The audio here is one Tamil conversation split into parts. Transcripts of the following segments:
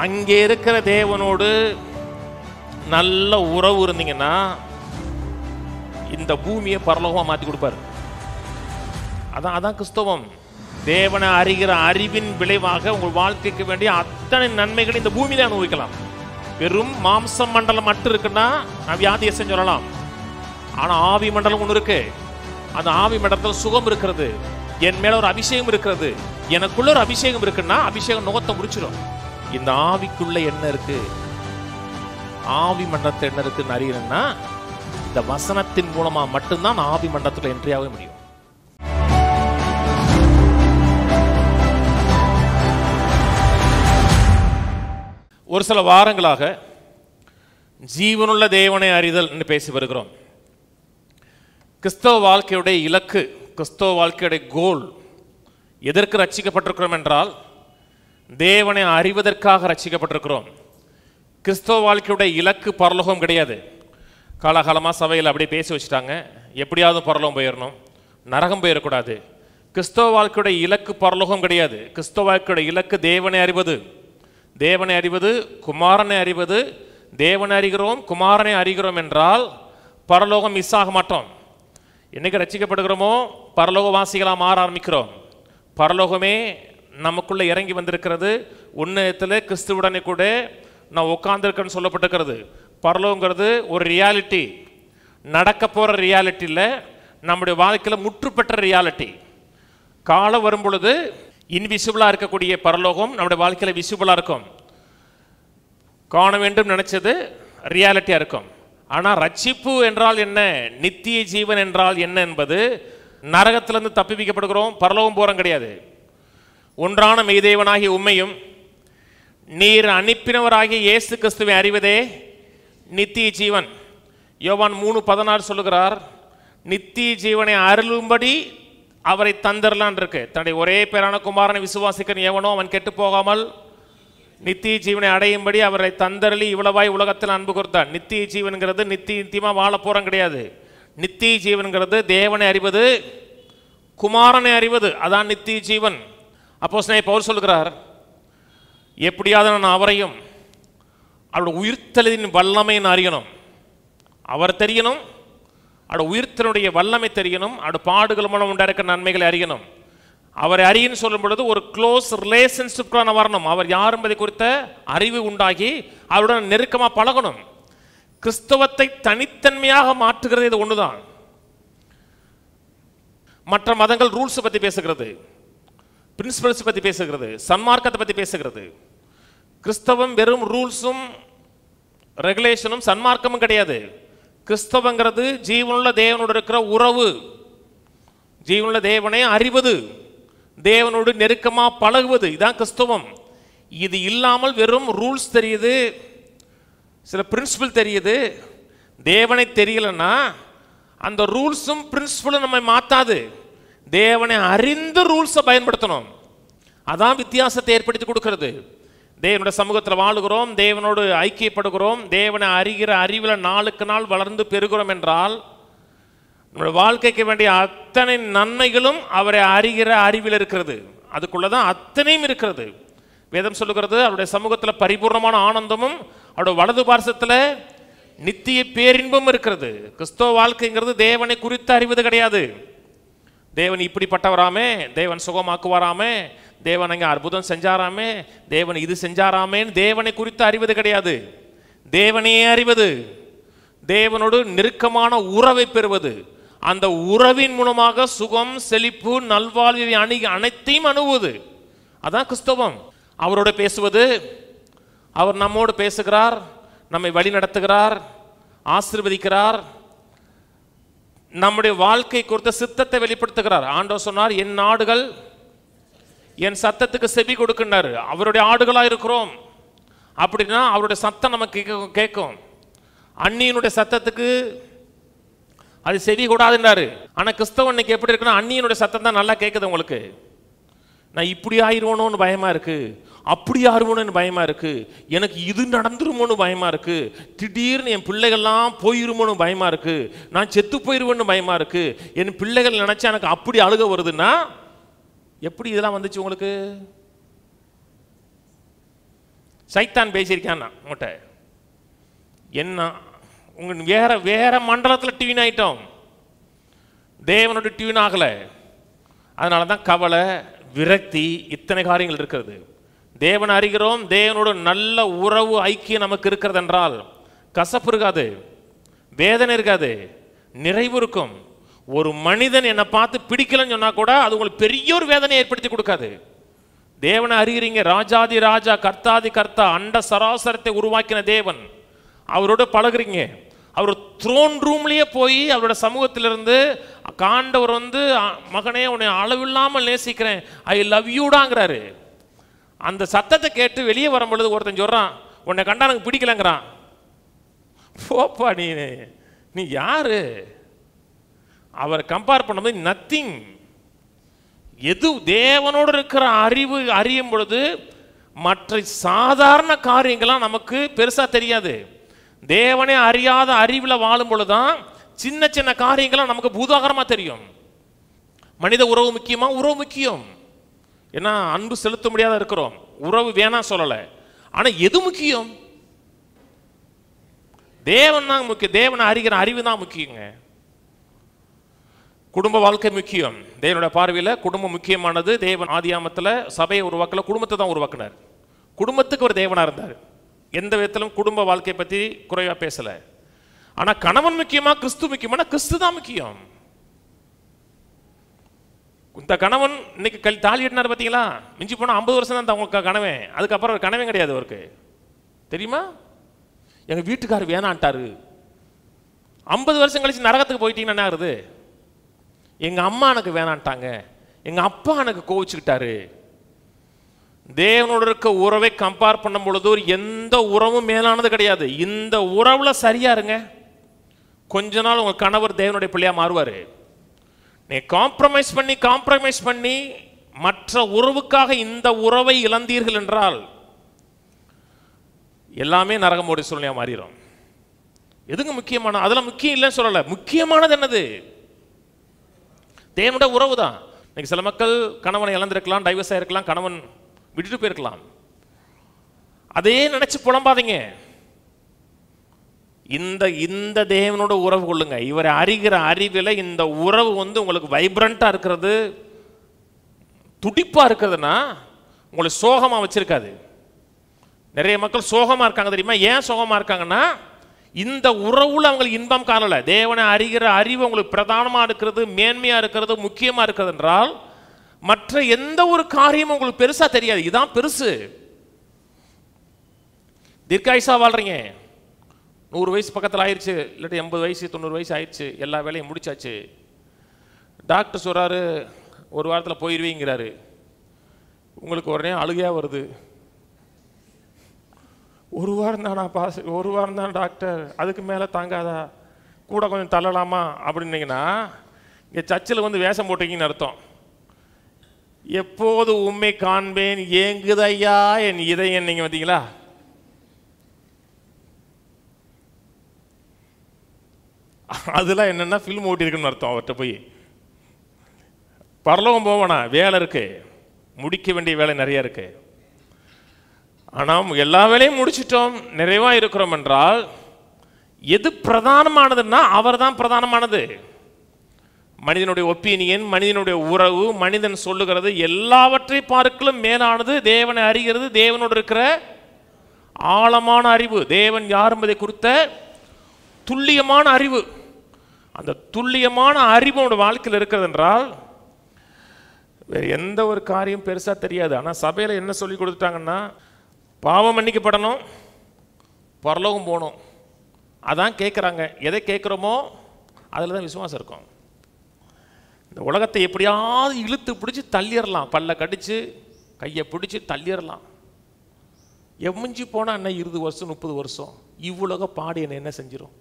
அங்கே இருக்கிற தேவனோடு நல்ல உறவு இருந்தீங்கன்னா இந்த பூமியை பரலோகமா மாற்றி கொடுப்பாரு. அதான் கிறிஸ்தவம். தேவனை அறிகிற அறிவின் விளைவாக உங்கள் வாழ்க்கைக்கு வேண்டிய அத்தனை நன்மைகளை இந்த பூமியில அனுபவிக்கலாம். வெறும் மாம்ச மண்டலம் மட்டும் இருக்குன்னா நான் வியாதியை செஞ்சொல்லலாம். ஆனா ஆவி மண்டலம் ஒன்று இருக்கு. அந்த ஆவி மண்டலத்தில் சுகம் இருக்கிறது. என் மேல ஒரு அபிஷேகம் இருக்கிறது. எனக்குள்ள ஒரு அபிஷேகம் இருக்குன்னா அபிஷேகம் நுகத்தை முடிச்சிடும். இந்த ஆவிக்குள்ள என்ன இருக்கு, ஆவி மண்டலத்தில் என்ன இருக்குன்னு அறியணும்னா இந்த வசனத்தின் மூலமா மட்டும்தான் ஆவி மண்டலத்தில் என்ட்ரி ஆக முடியும். ஒரு சில வாரங்களாக ஜீவனுள்ள தேவனை அறிதல் என்று பேசி வருகிறோம். கிறிஸ்தவ வாழ்க்கையுடைய இலக்கு, கிறிஸ்தவ வாழ்க்கையுடைய கோல், எதற்கு ரட்சிக்கப்பட்டிருக்கிறோம் என்றால் தேவனை அறிவதற்காக ரட்சிக்கப்பட்டிருக்கிறோம். கிறிஸ்தவ வாழ்க்கையுடைய இலக்கு பரலோகம் கிடையாது. காலகாலமாக சபையில் அப்படியே பேசி வச்சுட்டாங்க, எப்படியாவது பரலோகம் போயிடணும், நரகம் போயிடக்கூடாது. கிறிஸ்தவ வாழ்க்கையுடைய இலக்கு பரலோகம் கிடையாது. கிறிஸ்தவ வாழ்க்கையுடைய இலக்கு தேவனை அறிவது. தேவனை அறிவது, குமாரனை அறிவது. தேவனை அறிகிறோம், குமாரனை அறிகிறோம் என்றால் பரலோகம் மிஸ் ஆக மாட்டோம். என்னைக்கு ரட்சிக்கப்படுகிறோமோ பரலோக வாசிகளாக மாற ஆரம்பிக்கிறோம். பரலோகமே நமக்குள்ளே இறங்கி வந்திருக்கிறது. உன்னதத்தில் கிறிஸ்துவுடனே கூட நான் உட்கார்ந்துருக்கேன்னு சொல்லப்பட்டிருக்கிறது. பரலோகங்கிறது ஒரு ரியாலிட்டி, நடக்க போகிற ரியாலிட்டி இல்லை, நம்முடைய வாழ்க்கையில் முற்று பெற்ற ரியாலிட்டி. காலம் வரும் பொழுது இன்விசிபிளாக இருக்கக்கூடிய பரலோகம் நம்முடைய வாழ்க்கையில் விசிபிளாக இருக்கும். காண வேண்டும் நினைச்சது ரியாலிட்டியாக இருக்கும். ஆனால் ரட்சிப்பு என்றால் என்ன, நித்திய ஜீவன் என்றால் என்ன என்பது, நரகத்திலிருந்து தப்பிவிக்கப்படுகிறோம், பரலோகம் போகிறோம் கிடையாது. ஒன்றான மெய்தேவனாகிய உம்மையும் நீர் அனுப்பினவராகிய இயேசு கிறிஸ்துவை அறிவதே நித்திய ஜீவன். யோவான் 3:16 சொல்லுகிறார், நித்திய ஜீவனை அருளும்படி அவரை தந்தரலான் இருக்கு. தன்னுடைய ஒரே பேரான குமாரனை விசுவாசிக்கிறன் எவனோ அவன் கெட்டு போகாமல் நித்திய ஜீவனை அடையும்படி அவரை தந்தரளி இவ்வளவாய் உலகத்தில் அன்பு கொடுத்தார். நித்திய ஜீவன்கிறது நித்தியமாக வாழ போகிறோம் கிடையாது. நித்திய ஜீவன்கிறது தேவனை அறிவது, குமாரனை அறிவது, அதான் நித்திய ஜீவன். அப்போஸ்தலனாகிய பவுல் சொல்கிறார், எப்படியாவது நான் அவரையும் அவருடைய உயிர்த்தெழுதலின் வல்லமை அறியணும். அவர் தெரியணும், அவருடைய உயிர்த்தனுடைய வல்லமை தெரியணும், அவருடைய பாடுகள் மூலம் உண்டாயிருக்கிற நன்மைகளை அறியணும். அவரை அறியன்னு சொல்லும் பொழுது ஒரு க்ளோஸ் ரிலேஷன்ஷிப்கான வரணும். அவர் யார் என்பதை குறித்த அறிவு உண்டாகி அவருடன் நெருக்கமாக பழகணும். கிறிஸ்தவத்தை தனித்தன்மையாக மாற்றுகிறது இது ஒன்றுதான். மற்ற மதங்கள் ரூல்ஸை பற்றி பேசுகிறது, பிரின்சிபல்ஸ் பற்றி பேசுகிறது, சன்மார்க்கத்தை பற்றி பேசுகிறது. கிறிஸ்தவம் வெறும் ரூல்ஸும் ரெகுலேஷனும் சன்மார்க்கமும் கிடையாது. கிறிஸ்தவங்கிறது ஜீவனுள்ள தேவனோடு இருக்கிற உறவு, ஜீவனுள்ள தேவனை அறிவது, தேவனோடு நெருக்கமாக பழகுவது, இதான் கிறிஸ்தவம். இது இல்லாமல் வெறும் ரூல்ஸ் தெரியுது, சில பிரின்சிபல் தெரியுது, தேவனை தெரியலன்னா அந்த ரூல்ஸும் பிரின்சிபலும் நம்மை மாற்றாது. தேவனை அறிந்து ரூல்ஸை பயன்படுத்தணும். அதான் வித்தியாசத்தை ஏற்படுத்தி கொடுக்கிறது. தேவனுடைய சமூகத்தில் வாழுகிறோம், தேவனோடு ஐக்கியப்படுகிறோம், தேவனை அறிகிற அறிவில் நாளுக்கு நாள் வளர்ந்து பெறுகிறோம் என்றால் நம்முடைய வாழ்க்கைக்கு வேண்டிய அத்தனை நன்மைகளும் அவரை அறிகிற அறிவில் இருக்கிறது. அதுக்குள்ளதான் அத்தனையும் இருக்கிறது. வேதம் சொல்லுகிறது, அவருடைய சமூகத்தில் பரிபூர்ணமான ஆனந்தமும் அவருடைய வலது பார்சத்தில் நித்திய பேரின்பம் இருக்கிறது. கிறிஸ்தவ வாழ்க்கைங்கிறது தேவனை குறித்து அறிவது கிடையாது. தேவன் இப்படிப்பட்டவராமே, தேவன் சுகமாக்குவாராமே, தேவன் அங்கே அற்புதம் செஞ்சாராமே, தேவன் இது செஞ்சாராமேன்னு தேவனை குறித்து அறிவது கிடையாது. தேவனையே அறிவது, தேவனோடு நெருக்கமான உறவை பெறுவது, அந்த உறவின் மூலமாக சுகம், செழிப்பு, நல்வாழ்வை அனைத்தையும் அணுகுவது, அதான் கிறிஸ்தவம். அவரோடு பேசுவது, அவர் நம்மோடு பேசுகிறார், நம்மை வழி நடத்துகிறார், ஆசீர்வதிக்கிறார், நம்முடைய வாழ்க்கை குறித்த சித்தத்தை வெளிப்படுத்துகிறார். ஆண்டவர் சொன்னார், என் ஆடுகள் என் சத்தத்துக்கு செவி கொடுக்கின்றார். அவருடைய ஆடுகளாக இருக்கிறோம் அப்படின்னா அவருடைய சத்தம் நமக்கு கேட்கும். அந்நியனுடைய சத்தத்துக்கு அது செவி கூடாதுன்றாரு. ஆனால் கிறிஸ்தவன் இன்னைக்கு எப்படி இருக்குன்னா அந்நியனுடைய சத்தம் தான் நல்லா கேட்குது. உங்களுக்கு நான் இப்படி ஆயிடுவோனோன்னு பயமாக இருக்குது, அப்படி ஆறுவோன்னு பயமாக இருக்குது, எனக்கு இது நடந்துருமோன்னு பயமாக இருக்குது, திடீர்னு என் பிள்ளைகள்லாம் போயிருமோன்னு பயமாக இருக்குது, நான் செத்து போயிடுவேன்னு பயமாக இருக்குது, என் பிள்ளைகள் நினச்சா எனக்கு அப்படி அழுக வருதுன்னா எப்படி இதெல்லாம் வந்துச்சு உங்களுக்கு? சைத்தான் பேசியிருக்கான் உங்கள்கிட்ட, என்ன உங்க வேற வேற மண்டலத்தில் டியூன் ஆயிட்டோம், தேவனோட டியூன் ஆகலை. அதனால தான் கவலை, விரக்தி, இத்தனை காரியங்கள் இருக்கிறது. தேவன் அறிகிறோம், தேவனோட நல்ல உறவு ஐக்கியம் நமக்கு இருக்கிறது என்றால் கசப்பு இருக்காது, வேதனை இருக்காது, நிறைவு இருக்கும். ஒரு மனிதன் என்னை பார்த்து பிடிக்கலன்னு சொன்னா கூட அது உங்களுக்கு பெரிய ஒரு வேதனையை ஏற்படுத்தி கொடுக்காது. தேவனை அறிகிறீங்க, ராஜாதி ராஜா, கர்த்தாதி கர்த்தா, அண்ட சராசரத்தை உருவாக்கின தேவன், அவரோட பழகுறீங்க. அவர் த்ரோன் ரூம்லயே போய் அவரோட சமூகத்திலிருந்து காண்டவர் வந்து, மகனே உன்னை அளவில்லாமல் நேசிக்கிறேன், ஐ லவ் யூடாங்கிறாரு. அந்த சத்தத்தை கேட்டு வெளியே வரும் பொழுது ஒருத்தன் சொல்றான், உன்னை கண்டா எனக்கு பிடிக்கலங்கிறான். போப்பா, நீ யாரு? அவரை கம்பேர் பண்ணும்போது நத்திங். எது தேவனோடு இருக்கிற அறிவு அறியும் பொழுது மற்ற சாதாரண காரியங்கள்லாம் நமக்கு பெருசா தெரியாது. தேவனே அறியாத அறிவில் வாழும் பொழுதுதான் சின்ன சின்ன காரியங்கள்லாம் நமக்கு பூதாகரமா தெரியும். மனித உறவு முக்கியமா? உறவு முக்கியம். ஏன்னா அன்பு செலுத்த முடியாத இருக்கிறோம், உறவு வேணாம் சொல்லலை. ஆனா எது முக்கியம்? தேவன் தான் முக்கியம். தேவனை அறிகிற அறிவு தான் முக்கியங்க. குடும்ப வாழ்க்கை முக்கியம். தேவனுடைய பார்வையில் குடும்பம் முக்கியமானது. தேவன் ஆதியாமத்தில் சபையை உருவாக்கல, குடும்பத்தை தான் உருவாக்கினார். குடும்பத்துக்கு ஒரு தேவனா இருந்தார். எந்த விதத்திலும் குடும்ப வாழ்க்கையை பற்றி குறைவா பேசல. ஆனா கணவன் முக்கியமா, கிறிஸ்து முக்கியமான? கிறிஸ்து தான் முக்கியம். இந்த கணவன் இன்னைக்கு தாலி எட்டினார் பார்த்தீங்களா? மிஞ்சி போனால் 50 வருஷம் தான் உங்களுக்கு கணவன், அதுக்கப்புறம் ஒரு கனவே கிடையாது அவருக்கு. தெரியுமா? எங்கள் வீட்டுக்காரர் வேணான்ட்டாரு. 50 வருஷம் கழிச்சு நரகத்துக்கு போயிட்டீங்கன்னா என்ன ஆகுது? எங்கள் அம்மா எனக்கு வேணான்ட்டாங்க, எங்கள் அப்பா எனக்கு கோவிச்சுக்கிட்டாரு. தேவனோட இருக்க உறவை கம்பேர் பண்ணும் பொழுது எந்த உறவும் மேலானது கிடையாது. இந்த உறவுல சரியா இருங்க, கொஞ்ச நாள் உங்க கணவர் தேவனுடைய பிள்ளையா மாறுவாரு. நீ காம்ப்ரமைஸ் பண்ணி மற்ற உறவுக்காக இந்த உறவை இழந்தீர்கள் என்றால் எல்லாமே நரகமோட சூழ்நிலையா மாறிடும். எதுங்க முக்கியமான? அதெல்லாம் முக்கியம் இல்லைன்னு சொல்லல. முக்கியமானது என்னது? தேவனுடைய உறவு தான். இன்னைக்கு சில மக்கள் கணவனை இழந்திருக்கலாம், டைவர்ஸ் ஆயிருக்கலாம், கணவன் விட்டுட்டு போயிருக்கலாம். அதே நினைச்சு புலம்பாதீங்க. இந்த தேவனோட உறவு கொள்ளுங்க. இவரை அறிகிற அறிவில் இந்த உறவு வந்து உங்களுக்கு வைப்ரண்டா இருக்கிறது, துடிப்பா இருக்கிறதுனா உங்களை சோகமா வச்சிருக்காது. நிறைய மக்கள் சோகமா இருக்காங்க தெரியுமா? ஏன் சோகமா இருக்காங்கன்னா இந்த உறவுல அவங்களுக்கு இன்பம் காணல. தேவனை அறிகிற அறிவு உங்களுக்கு பிரதானமா இருக்கிறது, மேன்மையா இருக்கிறது, முக்கியமா இருக்கிறது என்றால் மற்ற எந்த ஒரு காரியமும் உங்களுக்கு பெருசா தெரியாது. இதுதான் பெருசு. தீர்க்காயுசா வாழ்றீங்க, 100 வயசு பக்கத்தில் ஆயிடுச்சு, இல்லாட்டி 80 வயசு 90 வயசு ஆயிடுச்சு, எல்லா வேலையும் முடிச்சாச்சு. டாக்டர் சொல்றாரு ஒரு வாரத்தில் போயிடுவீங்கிறாரு. உங்களுக்கு உடனே அழுகையா வருது. ஒரு வாரம் தானா பாஸ், ஒரு வாரம் தான் டாக்டர், அதுக்கு மேலே தாங்காதா, கூட கொஞ்சம் தள்ளலாமா அப்படின்னீங்கன்னா இங்கே சர்ச்சில் வந்து வேஷம் போட்டீங்கன்னு அர்த்தம். எப்போது உண்மை காண்பேன் ஏங்குதையா என் இதயம். நீங்க வந்தீங்களா? அதெல்லாம் என்னன்னா ஃபில்ம் ஓட்டிருக்குன்னு அர்த்தம். அவர்கிட்ட போய் பரலோகம் போவனா, வேலை இருக்கு, முடிக்க வேண்டிய வேலை நிறைய இருக்கு. ஆனால் எல்லா வேலையும் முடிச்சிட்டோம், நிறைவா இருக்கிறோம் என்றால் எது பிரதானமானதுன்னா அவர் தான் பிரதானமானது. மனிதனுடைய ஒப்பீனியன், மனிதனுடைய உறவு, மனிதன் சொல்லுகிறது எல்லாவற்றை பார்க்கலும் மேலானது தேவனை அறிகிறது. தேவனோடு இருக்கிற ஆழமான அறிவு, தேவன் யார் என்பதை குறித்த துல்லியமான அறிவு. அந்த துல்லியமான அறிவு உங்களோட வாழ்க்கையில் இருக்கிறது என்றால் வேறு எந்த ஒரு காரியம் பெருசா தெரியாது. ஆனால் சபையில் என்ன சொல்லி கொடுத்துட்டாங்கன்னா, பாவம் மன்னிக்கப்படணும், பரலோகம் போகணும், அதான் கேட்குறாங்க. எதை கேட்குறோமோ அதில் தான் விசுவாசம் இருக்கும். இந்த உலகத்தை எப்படியாவது இழுத்து பிடிச்சி தள்ளிடலாம், பல்ல கடிச்சு கையை பிடிச்சி தள்ளிடலாம். எம்மிஞ்சி போனால் என்ன 20 வருஷம் 30 வருஷம் இவ்வுலக பாடி என்ன செஞ்சிடும்?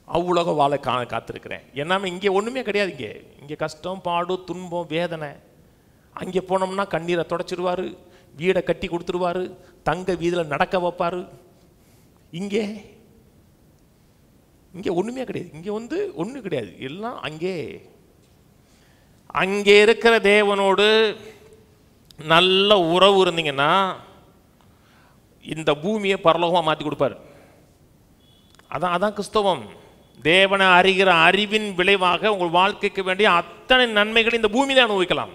அவ்வுலக வாழை காத்திருக்கிறேன். என்னாம இங்கே ஒன்றுமே கிடையாது. இங்கே கஷ்டம், பாடு, துன்பம், வேதனை. அங்கே போனோம்னா கண்ணீரை தொடச்சிடுவார், வீடை கட்டி கொடுத்துருவாரு, தங்க வீதியில் நடக்க வைப்பார். இங்கே ஒன்றுமே கிடையாது. இங்கே வந்து ஒன்றும் கிடையாது, எல்லாம் அங்கே இருக்கிற தேவனோடு நல்ல உறவு இருந்தீங்கன்னா இந்த பூமியை பரலோகமாக மாற்றி கொடுப்பார். அதான் கிறிஸ்தவம். தேவனை அறிகிற அறிவின் விளைவாக உங்கள் வாழ்க்கைக்கு வேண்டிய அத்தனை நன்மைகளை இந்த பூமியில அனுபவிக்கலாம்.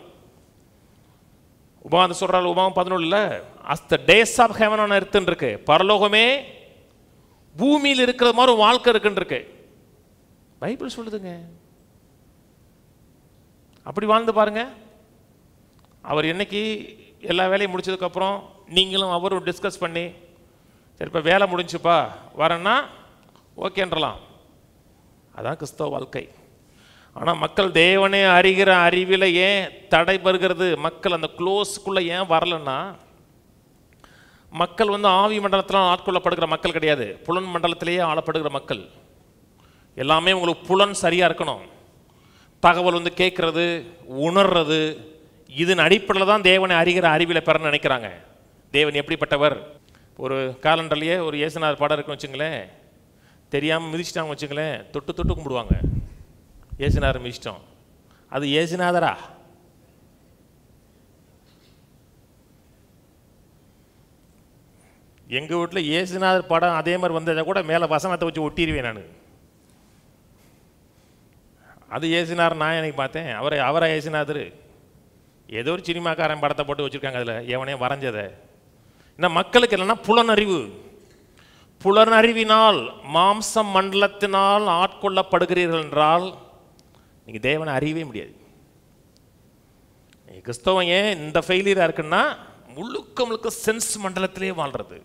உபாகம் சொல்றாரு, உபாகம் 11 as the days of heaven on earth இருக்கு. பரலோகமே பூமியில் இருக்கிற மாதிரி ஒரு வாழ்க்கை இருக்குன்னு இருக்கு. பைபிள் சொல்லுதுங்க. அப்படி வாழ்ந்து பாருங்க. அவர் என்னைக்கு எல்லா வேலையும் முடிச்சதுக்கப்புறம் நீங்களும் அவரும் டிஸ்கஸ் பண்ணி, சரி இப்போ வேலை முடிஞ்சுப்பா வரேன்னா ஓகேன்றலாம். அதான் கிறிஸ்தவ வாழ்க்கை. ஆனால் மக்கள் தேவனே அறிகிற அறிவில் ஏன் தடைபடுகிறது? மக்கள் அந்த க்ளோஸ்க்குள்ளே ஏன் வரலன்னா, மக்கள் ஆவி மண்டலத்தில் ஆட்கொள்ளப்படுகிற மக்கள் கிடையாது, புலன் மண்டலத்திலேயே ஆளப்படுகிற மக்கள். எல்லாமே உங்களுக்கு புலன் சரியாக இருக்கணும். தகவல் கேட்கறது, உணர்றது, இதன் அடிப்படையில் தான் தேவனை அறிகிற அறிவியலை பெற நினைக்கிறாங்க. தேவன் எப்படிப்பட்டவர்? ஒரு காலண்டர்லேயே ஒரு இயேசுநாதர் படம் இருக்குன்னு வச்சுங்களேன், தெரியாமல் மிதிச்சிட்டாங்க வச்சுங்களேன், தொட்டு தொட்டு கும்பிடுவாங்க. இயேசுநாதர் மிதிச்சிட்டோம், அது இயேசுநாதரா? எங்கள் வீட்டில் இயேசுநாதர் படம் அதே மாதிரி வந்ததை கூட மேலே வசனத்தை வச்சு ஒட்டிடுவேன் நான். அது இயேசுநாதர் நான் எனக்கு பார்த்தேன், அவரை இயேசுநாதர் ஏதோ ஒரு சினிமாக்காரன் படத்தை போட்டு வச்சுருக்காங்க, அதில் எவனே வரைஞ்சதை. ஏன்னா மக்களுக்கு இல்லைன்னா புலனறிவு. புலனறிவினால் மாம்ச மண்டலத்தினால் ஆட்கொள்ளப்படுகிறீர்கள் என்றால் நீங்கள் தேவனை அறியவே முடியாது. கிறிஸ்தவம் ஏன் இந்த ஃபெயிலியராக இருக்குன்னா, முழுக்க முழுக்க சென்ஸ் மண்டலத்திலே வாழ்கிறது.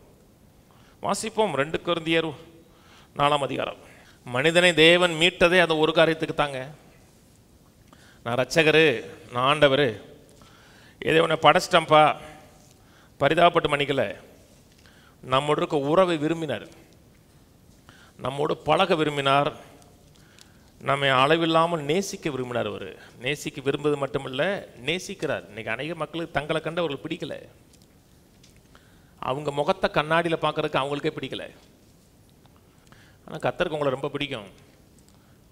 வாசிப்போம் 2 கொரிந்தியர் 4ஆம் அதிகாரம். மனிதனை தேவன் மீட்டதே அந்த ஒரு காரியத்துக்கு தாங்க. நான் ரட்சகர், நான் ஆண்டவர், ஏதோ உன்னை படைச்சிட்டம்பா பரிதாபப்பட்டு மன்னிக்கல. நம்மோடு இருக்க உறவை விரும்பினார், நம்மோடு பழக விரும்பினார், நம்மை அளவில்லாமல் நேசிக்க விரும்பினார். அவர் நேசிக்க விரும்புவது மட்டுமில்லை, நேசிக்கிறார். இன்னைக்கு அநேக மக்களுக்கு தங்களை கண்டு அவர்களுக்கு பிடிக்கல. அவங்க முகத்தை கண்ணாடியில் பார்க்கறதுக்கு அவங்களுக்கே பிடிக்கல. ஆனால் கர்த்தருக்கு உங்களை ரொம்ப பிடிக்கும்.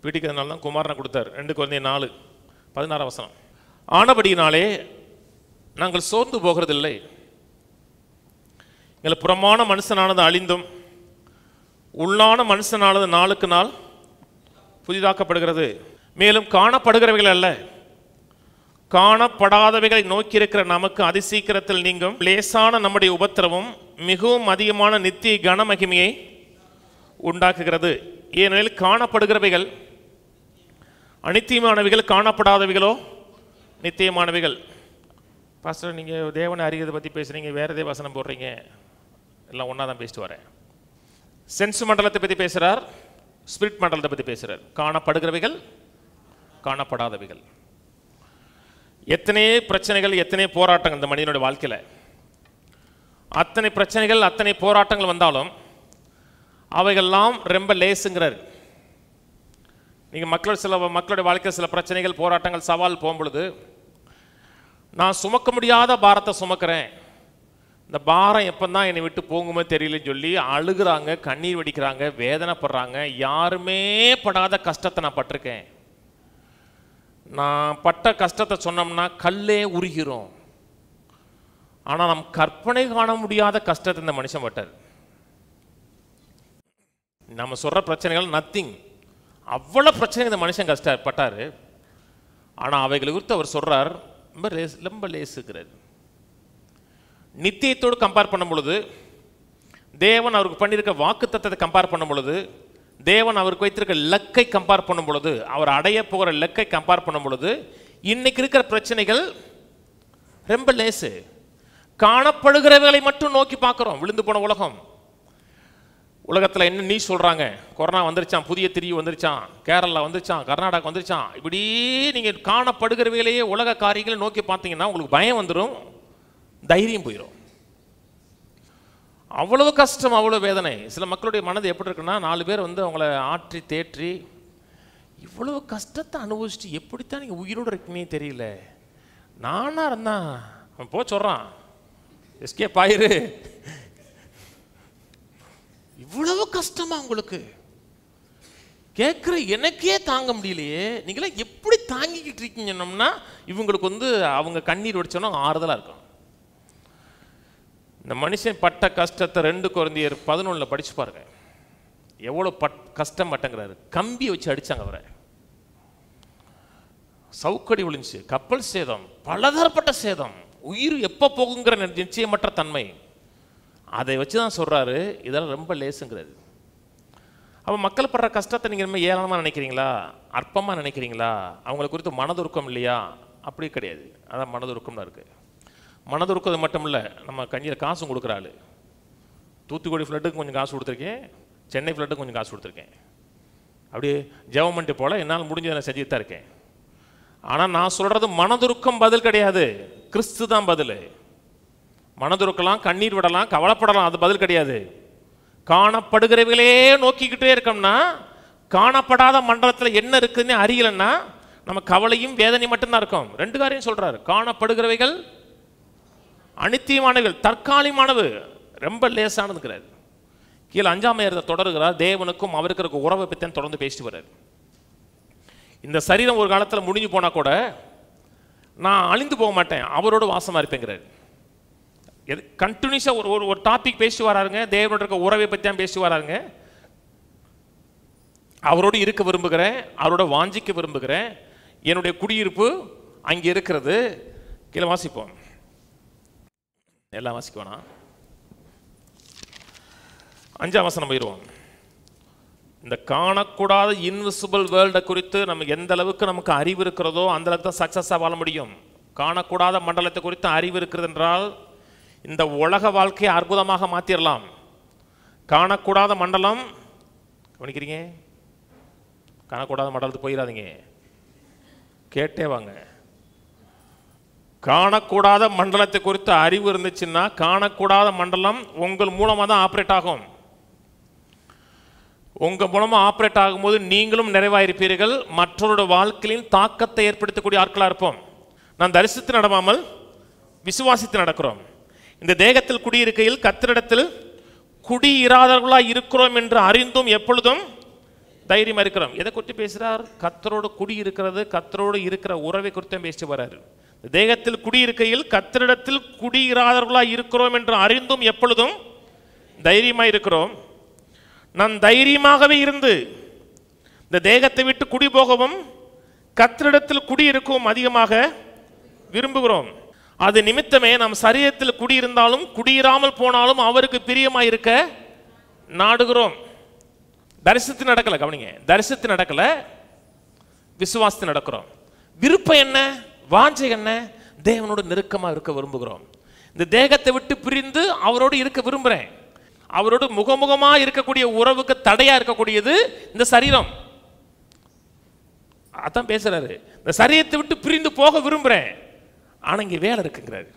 பிடிக்கிறதுனால தான் குமாரனை கொடுத்தார். 2 கொரிந்தியர் 4:16. ஆனபடியினாலே நாங்கள் சோர்ந்து போகிறதில்லை. எங்களை புறமான மனுஷனானது அழிந்தும் உள்ளான மனுஷனானது நாளுக்கு நாள் புதிதாக்கப்படுகிறது. மேலும் காணப்படுகிறவைகள் அல்ல, காணப்படாதவைகளை நோக்கி இருக்கிற நமக்கு அதிசீக்கிரத்தில் நீங்கும் லேசான நம்முடைய உபத்திரவம் மிகவும் அதிகமான நித்திய கனமகிமையை உண்டாக்குகிறது. ஏனெனில் காணப்படுகிறவைகள் அனித்தியமானவைகள், காணப்படாதவைகளோ நித்தியமானவைகள். பாஸ்டர், நீங்கள் தேவனை அறிகிறதை பற்றி பேசுகிறீங்க, வேறு எதே வசனம் போடுறீங்க, எல்லாம் ஒன்றா தான் பேசிட்டு வரேன். சென்ஸ் மண்டலத்தை பற்றி பேசுகிறார், ஸ்பிரிட் மண்டலத்தை பற்றி பேசுகிறார். காணப்படுகிறவைகள், காணப்படாதவைகள். எத்தனை பிரச்சனைகள், எத்தனை போராட்டங்கள் இந்த மனிதனுடைய வாழ்க்கையில். அத்தனை பிரச்சனைகள், அத்தனை போராட்டங்கள் வந்தாலும் அவைகள்லாம் ரொம்ப லேசுங்கிறார். நீங்கள் மக்களுடைய வாழ்க்கையில் சில பிரச்சனைகள், போராட்டங்கள், சவால் போகும்பொழுது, நான் சுமக்க முடியாத பாரத்தை சுமக்கிறேன், இந்த பாரம் எப்போ தான் என்னை விட்டு போகுமே தெரியலன்னு சொல்லி அழுகிறாங்க, கண்ணீர் வடிக்கிறாங்க, வேதனைப்படுறாங்க. யாருமே படாத கஷ்டத்தை நான் பட்டிருக்கேன். நான் பட்ட கஷ்டத்தை சொன்னோம்னா கல்லே உருகிறோம். ஆனால் நம் கற்பனை காண முடியாத கஷ்டத்தை இந்த மனுஷன் பட்டார். நம்ம சொல்கிற பிரச்சனைகள் நத்திங். அவ்வளோ பிரச்சனை இந்த மனுஷன் கஷ்டப்பட்டார். ஆனால் அவைகளை குறித்து அவர் சொல்கிறார், ரொம்ப லேசுகிறார். நித்தியத்தோடு கம்பேர் பண்ணும் பொழுது, தேவன் அவருக்கு பண்ணியிருக்க வாக்கு தத்தத்தை கம்பேர் பண்ணும் பொழுது, தேவன் அவருக்கு வைத்திருக்க லக்கை கம்பேர் பண்ணும் பொழுது, அவர் அடைய போகிற லக்கை கம்பேர் பண்ணும் பொழுது, இன்னைக்கு இருக்கிற பிரச்சனைகள் ரொம்ப லேசு. காணப்படுகிறவர்களை மட்டும் நோக்கி பார்க்குறோம். விழுந்து போன உலகம். உலகத்தில் என்ன நீ சொல்கிறாங்க, கொரோனா வந்துருச்சான், புதிய திரிவு வந்துருச்சான், கேரளா வந்துருச்சான், கர்நாடகா வந்துருச்சான், இப்படி நீங்கள் காணப்படுகிறவையிலேயே உலக காரியங்களை நோக்கி பார்த்தீங்கன்னா உங்களுக்கு பயம் வந்துடும், தைரியம் போயிடும். அவ்வளவு கஷ்டம், அவ்வளோ வேதனை. சில மக்களுடைய மனது எப்படி இருக்குன்னா, 4 பேர் அவங்கள ஆற்றி தேற்றி இவ்வளவு கஷ்டத்தை அனுபவிச்சுட்டு எப்படித்தான் நீங்கள் உயிரோடு இருக்கீங்கன்னே தெரியல. நானாக இருந்தான் அவன் போ சொல்கிறான், எஸ்கேப் ஆயிரு. இவ்வளவு கஷ்டமா உங்களுக்கு கேட்குற எனக்கே தாங்க முடியலையே, நீங்களே எப்படி தாங்கிக்கிட்டு இருக்கீங்கன்னா இவங்களுக்கு அவங்க கண்ணீர் வடிச்சோன்னா ஆறுதலாக இருக்கும். இந்த மனுஷன் பட்ட கஷ்டத்தை 2 கொரிந்தியர் 11 படிச்சு பாருங்க. எவ்வளோ கஷ்டம் பட்டங்கிறாரு. கம்பியை வச்சு அடிச்சாங்க அவரை, சவுக்கடி விழுந்துச்சு, கப்பல் சேதம், பலதரப்பட்ட சேதம், உயிர் எப்போ போகுங்கிற நிச்சயமற்ற தன்மை. அதை வச்சு தான் சொல்கிறாரு இதெல்லாம் ரொம்ப லேசுங்கிறது. அப்போ மக்கள் படுற கஷ்டத்தை நீங்கள் ரொம்ப ஏளனமாக நினைக்கிறீங்களா, அற்பமாக நினைக்கிறீங்களா? அவங்களை குறித்து மனதுருக்கம் இல்லையா? அப்படி கிடையாது. அதான் மனதுருக்கம்னு இருக்குது. மனதுருக்கம் மட்டும் இல்லை, நம்ம கஞ்சியில் காசும் கொடுக்குறாள். தூத்துக்குடி ஃப்ளட்டுக்கு கொஞ்சம் காசு கொடுத்துருக்கேன், சென்னை ஃப்ளட்டுக்கு கொஞ்சம் காசு கொடுத்துருக்கேன். அப்படியே ஜெவமெண்ட்டு போல் என்னால் முடிஞ்சதை நான் செஞ்சுட்டு தான் இருக்கேன். ஆனால் நான் சொல்கிறது மனதுருக்கம் பதில் கிடையாது, கிறிஸ்து தான் பதில். மனதுருக்கலாம், கண்ணீர் விடலாம், கவலைப்படலாம், அது பதில் கிடையாது. காணப்படுகிறவர்களே நோக்கிக்கிட்டே இருக்கோம்னா, காணப்படாத மண்டலத்தில் என்ன இருக்குதுன்னு அறியலைன்னா நம்ம கவலையும் வேதனையும் மட்டும்தான் இருக்கும். 2 காரியம் சொல்கிறார். காணப்படுகிறவைகள் அனித்தியமானவைகள், தற்காலிகமானவு, ரொம்ப லேசானதுங்கிறார். கீழே 5ஆம் அதிகாரத்தை தொடர்கிறார். தேவனுக்கும் அவருக்கு இருக்க உறவை பற்றி தொடர்ந்து பேசிட்டு வர்றார். இந்த சரீரம் ஒரு காலத்தில் முடிஞ்சு போனால் கூட நான் அழிந்து போக மாட்டேன், அவரோட வாசமாக இருப்பேங்கிறார். கண்டினியூஸாக ஒரு டாபிக் பேசி வராருங்க. தேவனோட இருக்க உறவை பற்றி தான் பேசி வராருங்க. அவரோடு இருக்க விரும்புகிறேன், அவரோட வாஞ்சிக்க விரும்புகிறேன், என்னுடைய குடியிருப்பு அங்கே இருக்கிறது. கீழே வாசிப்போம், எல்லாம் வாசிக்கோனா 5ஆம் வசனம் போயிடுவோம். இந்த காணக்கூடாத இன்விசிபிள் வேர்ல்டை குறித்து நம்ம எந்த அளவுக்கு நமக்கு அறிவு இருக்கிறதோ அந்த அளவுக்கு தான் சக்ஸஸாக வாழ முடியும். காணக்கூடாத மண்டலத்தை குறித்து அறிவு இருக்கிறது என்றால் இந்த உலக வாழ்க்கையை அற்புதமாக மாற்றிடலாம். காணக்கூடாத மண்டலம், கவனிக்கிறீங்க? காணக்கூடாத மண்டலத்துக்கு போயிடாதீங்க, கேட்டே வாங்க. காணக்கூடாத மண்டலத்தை குறித்து அறிவு இருந்துச்சுன்னா காணக்கூடாத மண்டலம் உங்கள் மூலமாக தான் ஆப்ரேட் ஆகும். உங்கள் மூலமாக ஆப்ரேட் ஆகும்போது நீங்களும் நிறைவாயிருப்பீர்கள், மற்றவருடைய வாழ்க்கையின் தாக்கத்தை ஏற்படுத்தக்கூடிய ஆட்களாக இருப்போம். நான் தரிசித்து நடவாமல் விசுவாசித்து நடக்கிறோம். இந்த தேகத்தில் குடியிருக்கையில் கர்த்தரிடத்தில் குடியிராதவர்களாக இருக்கிறோம் என்று அறிந்தும் எப்பொழுதும் தைரியமாக இருக்கிறோம். எதை குறித்து பேசுகிறார்? கர்த்தரோடு குடியிருக்கிறது, கர்த்தரோடு இருக்கிற உறவை குறித்து பேசிட்டு வர்றாரு. தேகத்தில் குடியிருக்கையில் கர்த்தரிடத்தில் குடியிராதவர்களாக இருக்கிறோம் என்று அறிந்தும் எப்பொழுதும் தைரியமாக இருக்கிறோம். நான் தைரியமாகவே இருந்து இந்த தேகத்தை விட்டு குடி போகவும் கர்த்தரிடத்தில் குடியிருக்கவும் அதிகமாக விரும்புகிறோம். அது நிமித்தமே நாம் சரீரத்தில் குடியிருந்தாலும் குடியிராமல் போனாலும் அவருக்கு பிரியமாக இருக்க நாடுகிறோம். தரிசித்து நடக்கலை, கவனிங்க, தரிசித்து நடக்கலை, விசுவாசித்து நடக்கிறோம். விருப்பம் என்ன, வாஞ்சை என்ன? தேவனோடு நெருக்கமாக இருக்க விரும்புகிறோம். இந்த தேகத்தை விட்டு பிரிந்து அவரோடு இருக்க விரும்புகிறேன். அவரோடு முகமுகமாக இருக்கக்கூடிய உறவுக்கு தடையாக இருக்கக்கூடியது இந்த சரீரம். அதான் பேசுறாரு, இந்த சரீரத்தை விட்டு பிரிந்து போக விரும்புகிறேன், ஆனால் இங்கே வேலை இருக்குங்கிறாரு,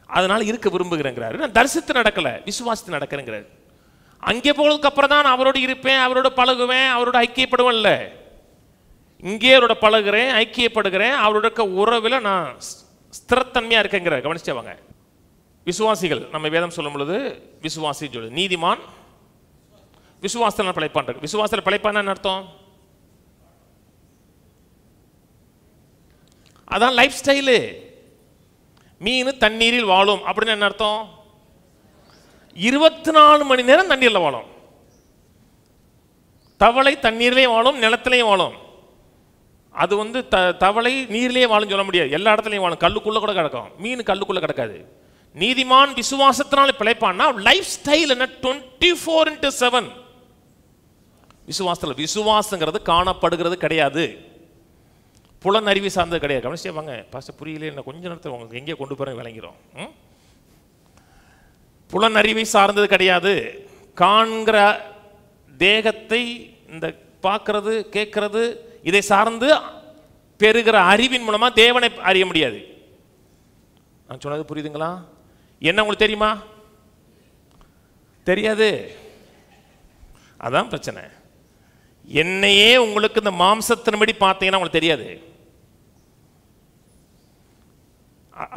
அதனால இருக்க விரும்புகிறேங்கிறாரு. நான் தரிசித்து நடக்கலை, விசுவாசித்து நடக்கிறேங்கிறாரு. அங்கே போனதுக்கு அப்புறம் தான் நான் அவரோடு இருப்பேன், அவரோட பழகுவேன், அவரோட ஐக்கியப்படுவேன். இல்லை, இங்கே அவரோட பழகுறேன், ஐக்கியப்படுகிறேன், அவரோட உறவில் நான் ஸ்திரத்தன்மையாக இருக்கேங்கிறார். கவனிச்சவாங்க. விசுவாசிகள் நம்ம வேதம் சொல்லும் பொழுது விசுவாசி சொல்லு, நீதிமான் விசுவாசத்தில் பிழைப்பான் இருக்கு. விசுவாசத்தில் பிழைப்பான்னு என்ன அர்த்தம்? அதான் லைஃப் ஸ்டைலு. மீன் தண்ணீரில் வாழும் அப்படின்னு என்ன அர்த்தம்? 24 மணி நேரம் தண்ணீரில் வாழும். தவளை தண்ணீர்லேயும் வாழும், நிலத்திலையும் வாழும். அது தவளை நீர்லேயே வாழும் சொல்ல முடியாது, எல்லா இடத்துலையும் வாழும். கல்லுக்குள்ளே கூட கிடக்கும், மீன் கல்லுக்குள்ளே கிடக்காது. நீதிமான் விசுவாசத்தினால பிழைப்பான்னா லைஃப் ஸ்டைல் என்ன? 24/7 விசுவாசத்தில். விசுவாசங்கிறது காணப்படுகிறது கிடையாது, புலன் அறிவு சார்ந்தது கிடையாது. கவனிச்சே வாங்க, பாஸ்டர் புரியல, என்ன கொஞ்ச நேரத்தில் உங்களுக்கு எங்கே கொண்டு போகிறேன் விளங்கிறோம். புலன் அறிவை சார்ந்தது கிடையாது. காண்கிற தேகத்தை இந்த பார்க்கறது கேட்கறது இதை சார்ந்து பெறுகிற அறிவின் மூலமாக தேவனை அறிய முடியாது. நான் சொன்னது புரியுதுங்களா? என்ன உங்களுக்கு தெரியுமா? தெரியாது. அதான் பிரச்சனை. என்னையே உங்களுக்கு இந்த மாம்சத்தின்படி பார்த்தீங்கன்னா உங்களுக்கு தெரியாது.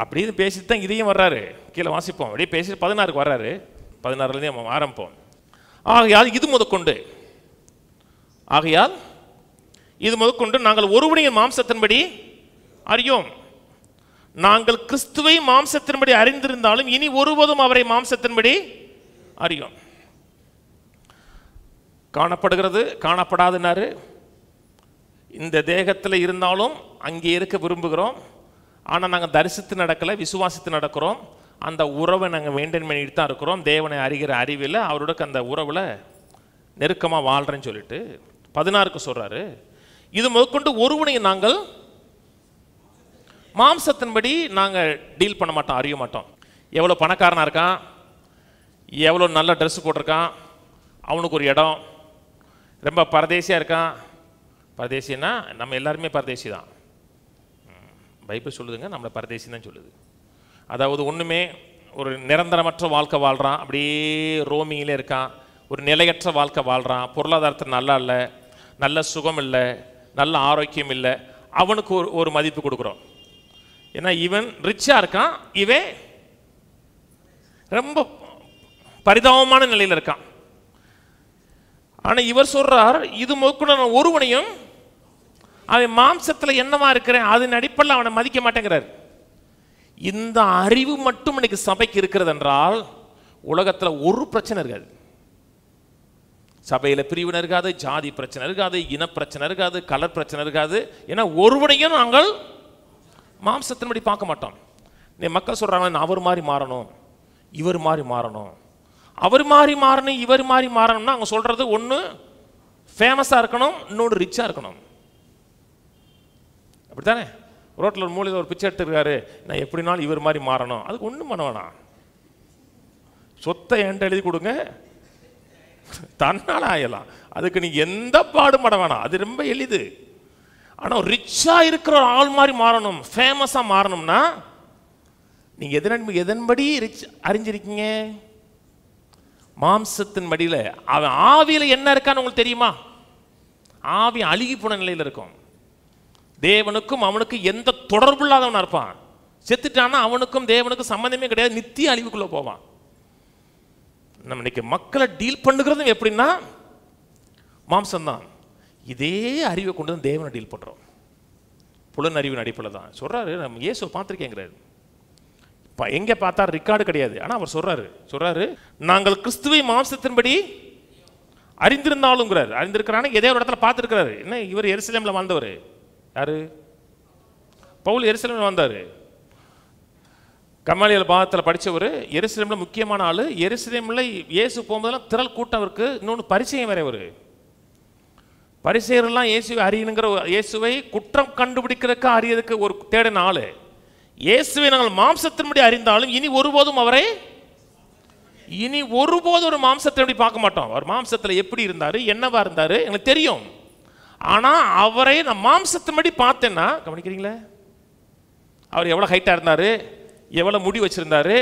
அப்படின்னு பேசிட்டு தான் இதையும் வர்றாரு. கீழே வாசிப்போம், அப்படியே பேசிட்டு 16க்கு வர்றாரு. 16லேருந்து ஆரம்பிப்போம். ஆகையால் இது முதற்கொண்டு நாங்கள் ஒருவனையின் மாம்சத்தின்படி அறியோம். நாங்கள் கிறிஸ்துவை மாம்சத்தின்படி அறிந்திருந்தாலும் இனி ஒருபோதும் அவரை மாம்சத்தின்படி அறியோம். காணப்படுகிறது, காணப்படாதுன்னாரு. இந்த தேகத்தில் இருந்தாலும் அங்கே இருக்க விரும்புகிறோம். ஆனால் நாங்கள் தரிசித்து நடக்கலை, விசுவாசித்து நடக்கிறோம். அந்த உறவை நாங்கள் மெயின்டைன் பண்ணிட்டு தான் இருக்கிறோம். தேவனை அறிகிற அறிவில் அவரோட அந்த உறவில் நெருக்கமாக வாழ்கிறேன்னு சொல்லிட்டு 16க்கு சொல்கிறாரு, இது முதற்கொண்டு ஒருவனையும் நாங்கள் மாம்சத்தின்படி நாங்கள் டீல் பண்ண மாட்டோம், அறிய மாட்டோம். எவ்வளோ பணக்காரனாக இருக்கான், எவ்வளோ நல்ல ட்ரெஸ் போட்டிருக்கான், அவனுக்கு ஒரு இடம், ரொம்ப பரதேசியாக இருக்கான். பரதேசின்னா நம்ம எல்லாருமே பரதேசி தான். பைபிள் சொல்லுதுங்க, நம்மளை பரதேசி தான் சொல்லுது. அதாவது ஒன்றுமே ஒரு நிரந்தரமற்ற வாழ்க்கை வாழ்கிறான், அப்படியே ரோமிங்கிலே இருக்கான், ஒரு நிலையற்ற வாழ்க்கை வாழ்கிறான், பொருளாதாரத்தில் நல்லா இல்லை, நல்ல சுகம் இல்லை, நல்ல ஆரோக்கியம் இல்லை, அவனுக்கு ஒரு மதிப்பு கொடுக்குறோம். ஏன்னா இவன் ரிச்சாக இருக்கான், இவன் ரொம்ப பரிதாபமான நிலையில் இருக்கான். ஆனால் இவர் சொல்றார், இது முதற்கொண்டு நான் ஒருவனையும் அவன் மாம்சத்தில் என்னவா இருக்கிறேன் அதன் அடிப்படையில் அவனை மதிக்க மாட்டேங்கிறார். இந்த அறிவு மட்டும் இன்னைக்கு சபைக்கு இருக்கிறது என்றால் உலகத்தில் ஒரு பிரச்சனை இருக்காது. சபையில் பிரிவினை இருக்காது, ஜாதி பிரச்சனை இருக்காது, இனப்பிரச்சனை இருக்காது, கலர் பிரச்சனை இருக்காது. ஏன்னா ஒருவனையும் நாங்கள் மாம்சத்தின்படி பார்க்க மாட்டோம். நீ மக்கள் சொல்றாங்க, அவர் மாதிரி மாறணும், இவர் மாதிரி மாறணும், அவர் மாதிரி மாறணும், இவர் மாதிரி மாறணும்னா அவங்க சொல்றது ஒன்று ஃபேமஸாக இருக்கணும், இன்னொன்று ரிச்சாக இருக்கணும். அப்படித்தானே? ரோட்டில் ஒரு மூலையில் ஒரு பிச்சை எடுத்துருக்காரு, நான் எப்படினாலும் இவர் மாதிரி மாறணும், அதுக்கு ஒன்றும் பண்ண வேணாம். சொத்தை என்கிட்ட எழுதி கொடுங்க, தன்னால் ஆகலாம். அதுக்கு நீ எந்த பாடுபட வேணாம், அது ரொம்ப எளிது. ஆனால் ரிச்சாக இருக்கிற ஒரு ஆள் மாதிரி மாறணும், ஃபேமஸாக மாறணும்னா நீங்கள் எதன்படி ரிச் அறிஞ்சிருக்கீங்க? மாம்சத்தின் மடியில். அவன் ஆவியில் என்ன இருக்கான்னு உங்களுக்கு தெரியுமா? ஆவி அழுகி போன நிலையில் இருக்கும். தேவனுக்கும் அவனுக்கு எந்த தொடர்பு இல்லாதவனா இருப்பான். செத்துட்டானா அவனுக்கும் தேவனுக்கும் சம்பந்தமே கிடையாது, நித்திய அழிவுக்குள்ள போவான். நம்ம இன்னைக்கு மக்களை டீல் பண்ணுகிறதும் எப்படின்னா மாம்சம்தான். இதே அறிவை கொண்டு தான் தேவனை டீல் பண்ணுறோம். புலன் அறிவின் அடிப்படையில் தான் சொல்கிறாரு. நம்ம இயேசுவை பார்த்துருக்கேங்கிறாரு. எங்கே பார்த்தா ரெக்கார்டு கிடையாது, ஆனால் அவர் சொல்கிறாரு நாங்கள் கிறிஸ்துவை மாம்சத்தின்படி அறிந்திருந்தாலுங்கிறார். அறிந்திருக்கிறான்னு எதே ஒரு இடத்துல பார்த்துருக்கிறாரு. என்ன இவர் எருசலேமில் வாழ்ந்தவர். யாரு? பவுல் எருசலேமில் வந்தார். கமாலியல் பாகத்தில் படித்தவர், எருசலேமில் முக்கியமான ஆள். எருசலேமில் இயேசு போகும்போதெல்லாம் திரள் கூட்டம் இருக்கு. இன்னொன்று பரிசேயன் வேற. ஒரு பரிசேயரெல்லாம் இயேசுவை அறியணுங்கிற, இயேசுவை குற்றம் கண்டுபிடிக்கிறதுக்கு அறியதுக்கு ஒரு தேடின ஆள். இயேசுவை நாங்கள் மாம்சத்தின்படி அறிந்தாலும் இனி ஒருபோதும் ஒரு மாம்சத்தின்படி பார்க்க மாட்டோம். அவர் மாம்சத்தில் எப்படி இருந்தார், என்னவா இருந்தார் எனக்கு தெரியும். ஆனால் அவரை நான் மாம்சத்தின்படி பார்த்தேன்னா, கவனிக்கிறீங்களா? அவர் எவ்வளோ ஹைட்டாக இருந்தார், எவ்வளோ முடி வச்சிருந்தாரு,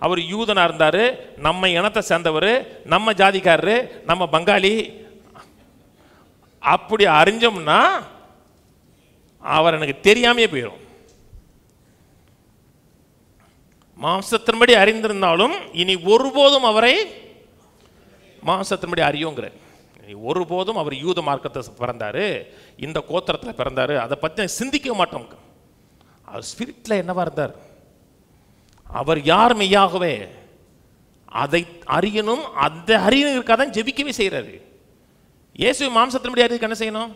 அவர் யூதனாக இருந்தார், நம்ம இனத்தை சேர்ந்தவர், நம்ம ஜாதிக்காரரு, நம்ம பங்காளி, அப்படி அறிஞ்சோம்னா அவர் எனக்கு தெரியாமே போயிடும். மாம்சத்தின்படி அறிந்திருந்தாலும் இனி ஒருபோதும் அவரை மாம்சத்தின்படி அறியோங்கிற. ஒருபோதும் அவர் யூத மார்க்கத்தை பிறந்தாரு, இந்த கோத்திரத்தில் பிறந்தாரு, அதை பற்றி சிந்திக்க மாட்டோம். அவர் ஸ்பிரிட்ல என்னவா இருந்தார், அவர் யார் மெய்யாகவே அதை அறியணும். அந்த அறியணுக்காக தான் ஜெபிக்கவே செய்கிறாரு. இயேசுவை மாம்சத்தின்படி அறிவுக்கு என்ன செய்யணும்?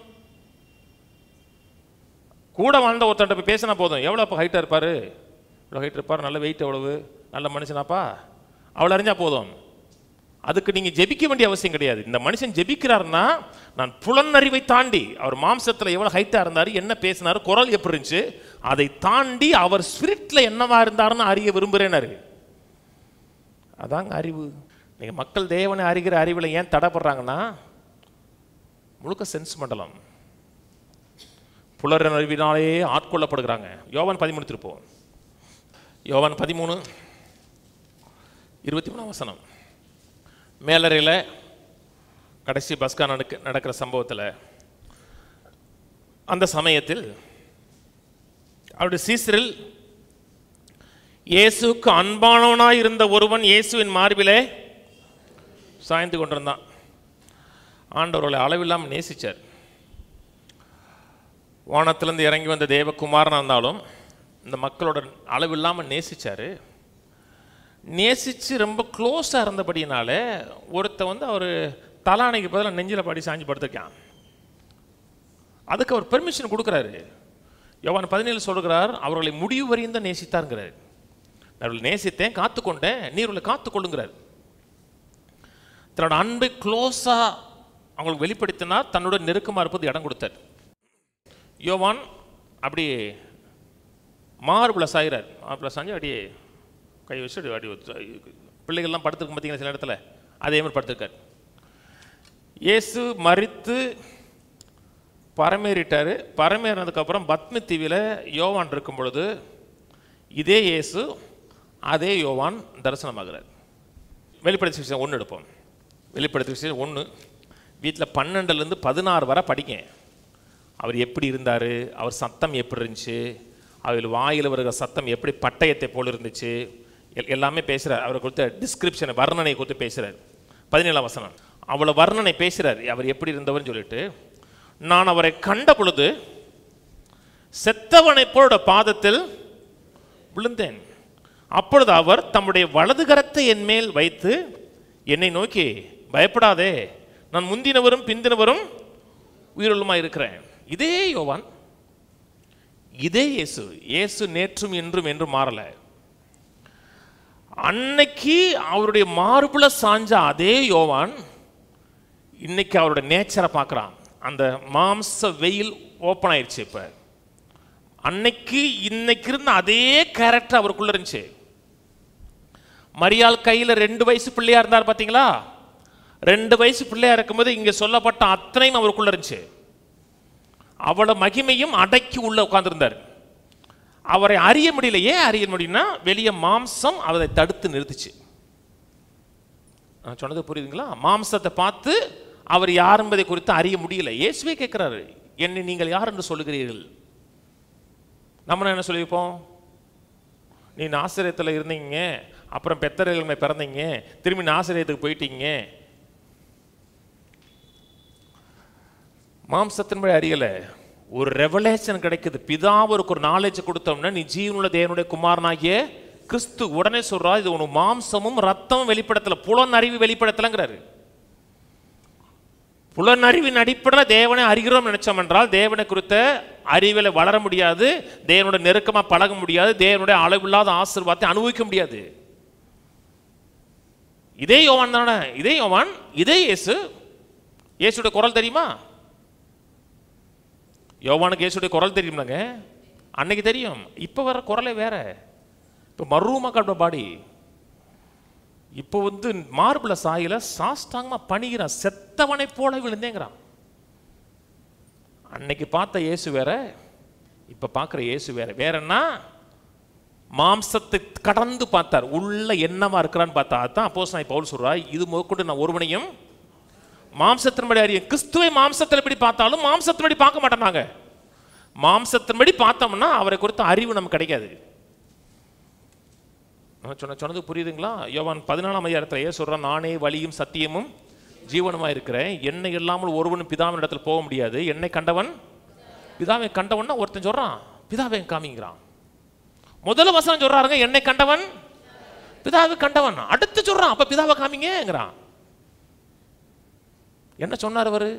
கூட வாழ்ந்த ஒருத்தர்கிட்ட போய் பேசினா போதும். எவ்வளோ அப்போ ஹைட்டாக இருப்பார், இவ்வளோ ஹைட் இருப்பார், நல்ல வெயிட் எவ்வளவு, நல்ல மனுஷனாப்பா, அவ்வளோ அறிஞ்சால் போதும். அதுக்கு நீங்கள் ஜெபிக்க வேண்டிய அவசியம் கிடையாது. இந்த மனுஷன் ஜெபிக்கிறாருன்னா நான் புலனறிவை தாண்டி அவர் மாம்சத்தில் எவ்வளோ ஹைட்டாக இருந்தார், என்ன பேசினார், குரல் எப்படி இருந்துச்சு, அதை தாண்டி அவர் ஸ்பிரிட்டில் என்னவா இருந்தாருன்னு அறிய விரும்புகிறேன்னாரு. அதாங்க அறிவு. நீங்கள் மக்கள் தேவனை அறிகிற அறிவில் ஏன் தடைப்படுறாங்கன்னா முழுக்க சென்ஸ் மண்டலம் புலர் அறிவினாலே ஆட்கொள்ளப்படுகிறாங்க. யோவான் 13 திருப்போம். யோவான் 13:23 மேலறையில் கடைசி பஸ்கா நடக்கிற சம்பவத்தில், அந்த சமயத்தில் அவருடைய சீசரில் இயேசுக்கு அன்பானவனாய் இருந்த ஒருவன் இயேசுவின் மார்பிலே சாய்ந்து கொண்டிருந்தான். ஆண்டவர்களை அளவில்லாமல் நேசித்தார். வானத்திலிருந்து இறங்கி வந்த தேவகுமாரனாக இருந்தாலும் இந்த மக்களோட அளவில்லாமல் நேசிச்சார். நேசித்து ரொம்ப க்ளோஸாக இருந்தபடினால ஒருத்த அவர் தலானைக்கு பதிலாக நெஞ்சில் பாடி சாஞ்சு படுத்திருக்கான். அதுக்கு அவர் பெர்மிஷன் கொடுக்குறாரு. யோவான் 17 சொல்கிறார், அவர்களை முடிவு வரையும் தான் நேசித்தாருங்கிறார். அவர்களை நேசித்தேன், காத்துக்கொண்டேன், நீர்களை காத்துக்கொள்ளுங்கிறார். தன்னோட அன்பை க்ளோஸாக அவங்களுக்கு வெளிப்படுத்தினார், தன்னோட நெருக்கமாக இருப்பது இடம் கொடுத்தார். யோவான் அப்படி மார்பில் சாயிறார். மார்பில் சாஞ்சு அப்படியே கை வச்சு அடி பிள்ளைகள்லாம் படுத்துருக்கும் பார்த்தீங்கன்னா சில இடத்துல அதே மாதிரி படுத்திருக்கார். இயேசு மரித்து பரமேறிட்டார். பரமேறினதுக்கப்புறம் பத்மி தீவில் யோவான் இருக்கும் பொழுது இதே இயேசு அதே யோவான் தரிசனமாகிறார். வெளிப்படுத்திய விஷயம் 1 எடுப்போம். வெளிப்படுத்திய விஷயம் 1 வீட்டில் 12லேருந்து 16 வரை படிக்க. அவர் எப்படி இருந்தார், அவர் சத்தம் எப்படி இருந்துச்சு, அவர் வாயில் வருகிற சத்தம் எப்படி பட்டயத்தை போல் இருந்துச்சு, எல்லாமே பேசுகிறார். அவரை கொடுத்த டிஸ்கிரிப்ஷனை வர்ணனை கொடுத்து பேசுகிறார். 17ஆம் வசனம் அவ்வளோ வர்ணனை பேசுகிறார் அவர் எப்படி இருந்தவர்னு சொல்லிட்டு. நான் அவரை கண்ட பொழுது செத்தவனை போல பாதத்தில் விழுந்தேன். அப்பொழுது அவர் தம்முடைய வலது கரத்தை என் மேல் வைத்து என்னை நோக்கி, பயப்படாதே, நான் முந்தினவரும் பிந்தினவரும் உயிருள்ளமாக இருக்கிறேன். இதே யோவான், இதே இயேசு. இயேசு நேற்றும் இன்றும் என்றும் மாறல. அன்னைக்கு அவருடைய மார்புல சாஞ்ச அதே யோவான் இன்னைக்கு அவருடைய நேச்சரை பார்க்குறான். அந்த மாம்ச வெயில் ஓப்பன் ஆயிடுச்சு. இப்போ அன்னைக்கு இன்னைக்கு இருந்த அதே கேரக்டர் அவருக்குள்ள இருந்துச்சு. மரியாள் கையில் 2 வயசு பிள்ளையா இருந்தார் பார்த்தீங்களா? 2 வயசு பிள்ளையா இருக்கும்போது இங்கே சொல்லப்பட்ட அத்தனையும் அவருக்குள்ள இருந்துச்சு. அவளை மகிமையும் அடக்கி உள்ள உட்கார்ந்துருந்தார். அவரை அறிய முடியல. ஏன் அறிய முடியும்னா வெளியே மாம்சம் அவரை தடுத்து நிறுத்துச்சு. நான் சொன்னது புரியுதுங்களா? மாம்சத்தை பார்த்து அவர் யார் என்பதை குறித்து அறிய முடியல. இயேசுவே கேட்கிறாரு, என்னை நீங்கள் யார் என்று சொல்லுகிறீர்கள்? நம்ம என்ன சொல்லியிருப்போம்? நீ நாசரேத்தில் இருந்தீங்க, அப்புறம் பெத்தரகிழமை பிறந்தீங்க, திரும்பி நாசரேத்துக்கு போயிட்டீங்க. மாம்சத்தின்படி அறியலை, ஒரு ரெவலேஷன் கிடைக்குது. பிதாவுக்கு ஒரு நாலேஜ் கொடுத்தோம்னா நீ ஜீவனுள்ள தேவனுடைய குமாரனாகிய கிறிஸ்து. உடனே சொல்றா, இது உனக்கு மாம்சமும் ரத்தமும் வெளிப்படத்துல, புலனறிவு வெளிப்படத்துலங்கிறாரு. புலனறிவின் அடிப்படையில் தேவனை அறிகிறோம் நினைச்சோம் என்றால் தேவனை குறித்த அறிவில வளர முடியாது, தேவனுடைய நெருக்கமா பழக முடியாது, தேவனுடைய அளவில்லாத ஆசீர்வாதத்தை அனுபவிக்க முடியாது. இதே யோவான் தானே, இதே யோவான், இதே இயேசு. இயேசுடைய குரல் தெரியுமா? யோவானுக்கு இயேசுடைய குரல் தெரியுமாங்க? அன்னைக்கு தெரியும். இப்போ வர குரலே வேற. இப்போ மர்ரூம பாடி இப்போ மார்பிள சாயில சாஷ்டாங்கமா பணிகிறான், செத்தவனை போல விழுந்தேங்கிறான். அன்னைக்கு பார்த்த இயேசு வேற, இப்ப பார்க்குற இயேசு வேற. வேறன்னா மாம்சத்தை கடந்து பார்த்தார், உள்ள என்னவா இருக்கிறான்னு பார்த்தா. அதான் அப்போஸ்தலன் பவுல் சொல்றா, இது முதற்கொண்டு நான் ஒருவனையும் மாம்சத்தின்படி அறியும். கிறிஸ்துவை மாம்சத்தில் எப்படி பார்த்தாலும் மாம்சத்தின்படி பார்க்க மாட்டோம். மாம்சத்தின்படி பார்த்தோம்னா அவரை குறித்த அறிவு நமக்கு கிடைக்காது. சொன்னது புரியுதுங்களா? யோவான் 14ஆம் அதிகாரத்தில் ஏன் சொல்றான், நானே வழியும் சத்தியமும் ஜீவனுமா இருக்கிறேன், என்னை இல்லாமல் ஒருவனும் பிதாவின் இடத்துல போக முடியாது, என்னை கண்டவன் பிதாவை கண்டவன். ஒருத்தன் சொல்றான் பிதாவை காமிங்கிறான். முதல்ல வசனம் சொல்றாருங்க, என்னை கண்டவன் பிதாவை கண்டவன். அடுத்து சொல்றான் அப்ப பிதாவை காமிங்கிறான். என்ன சொன்னார் அவரு?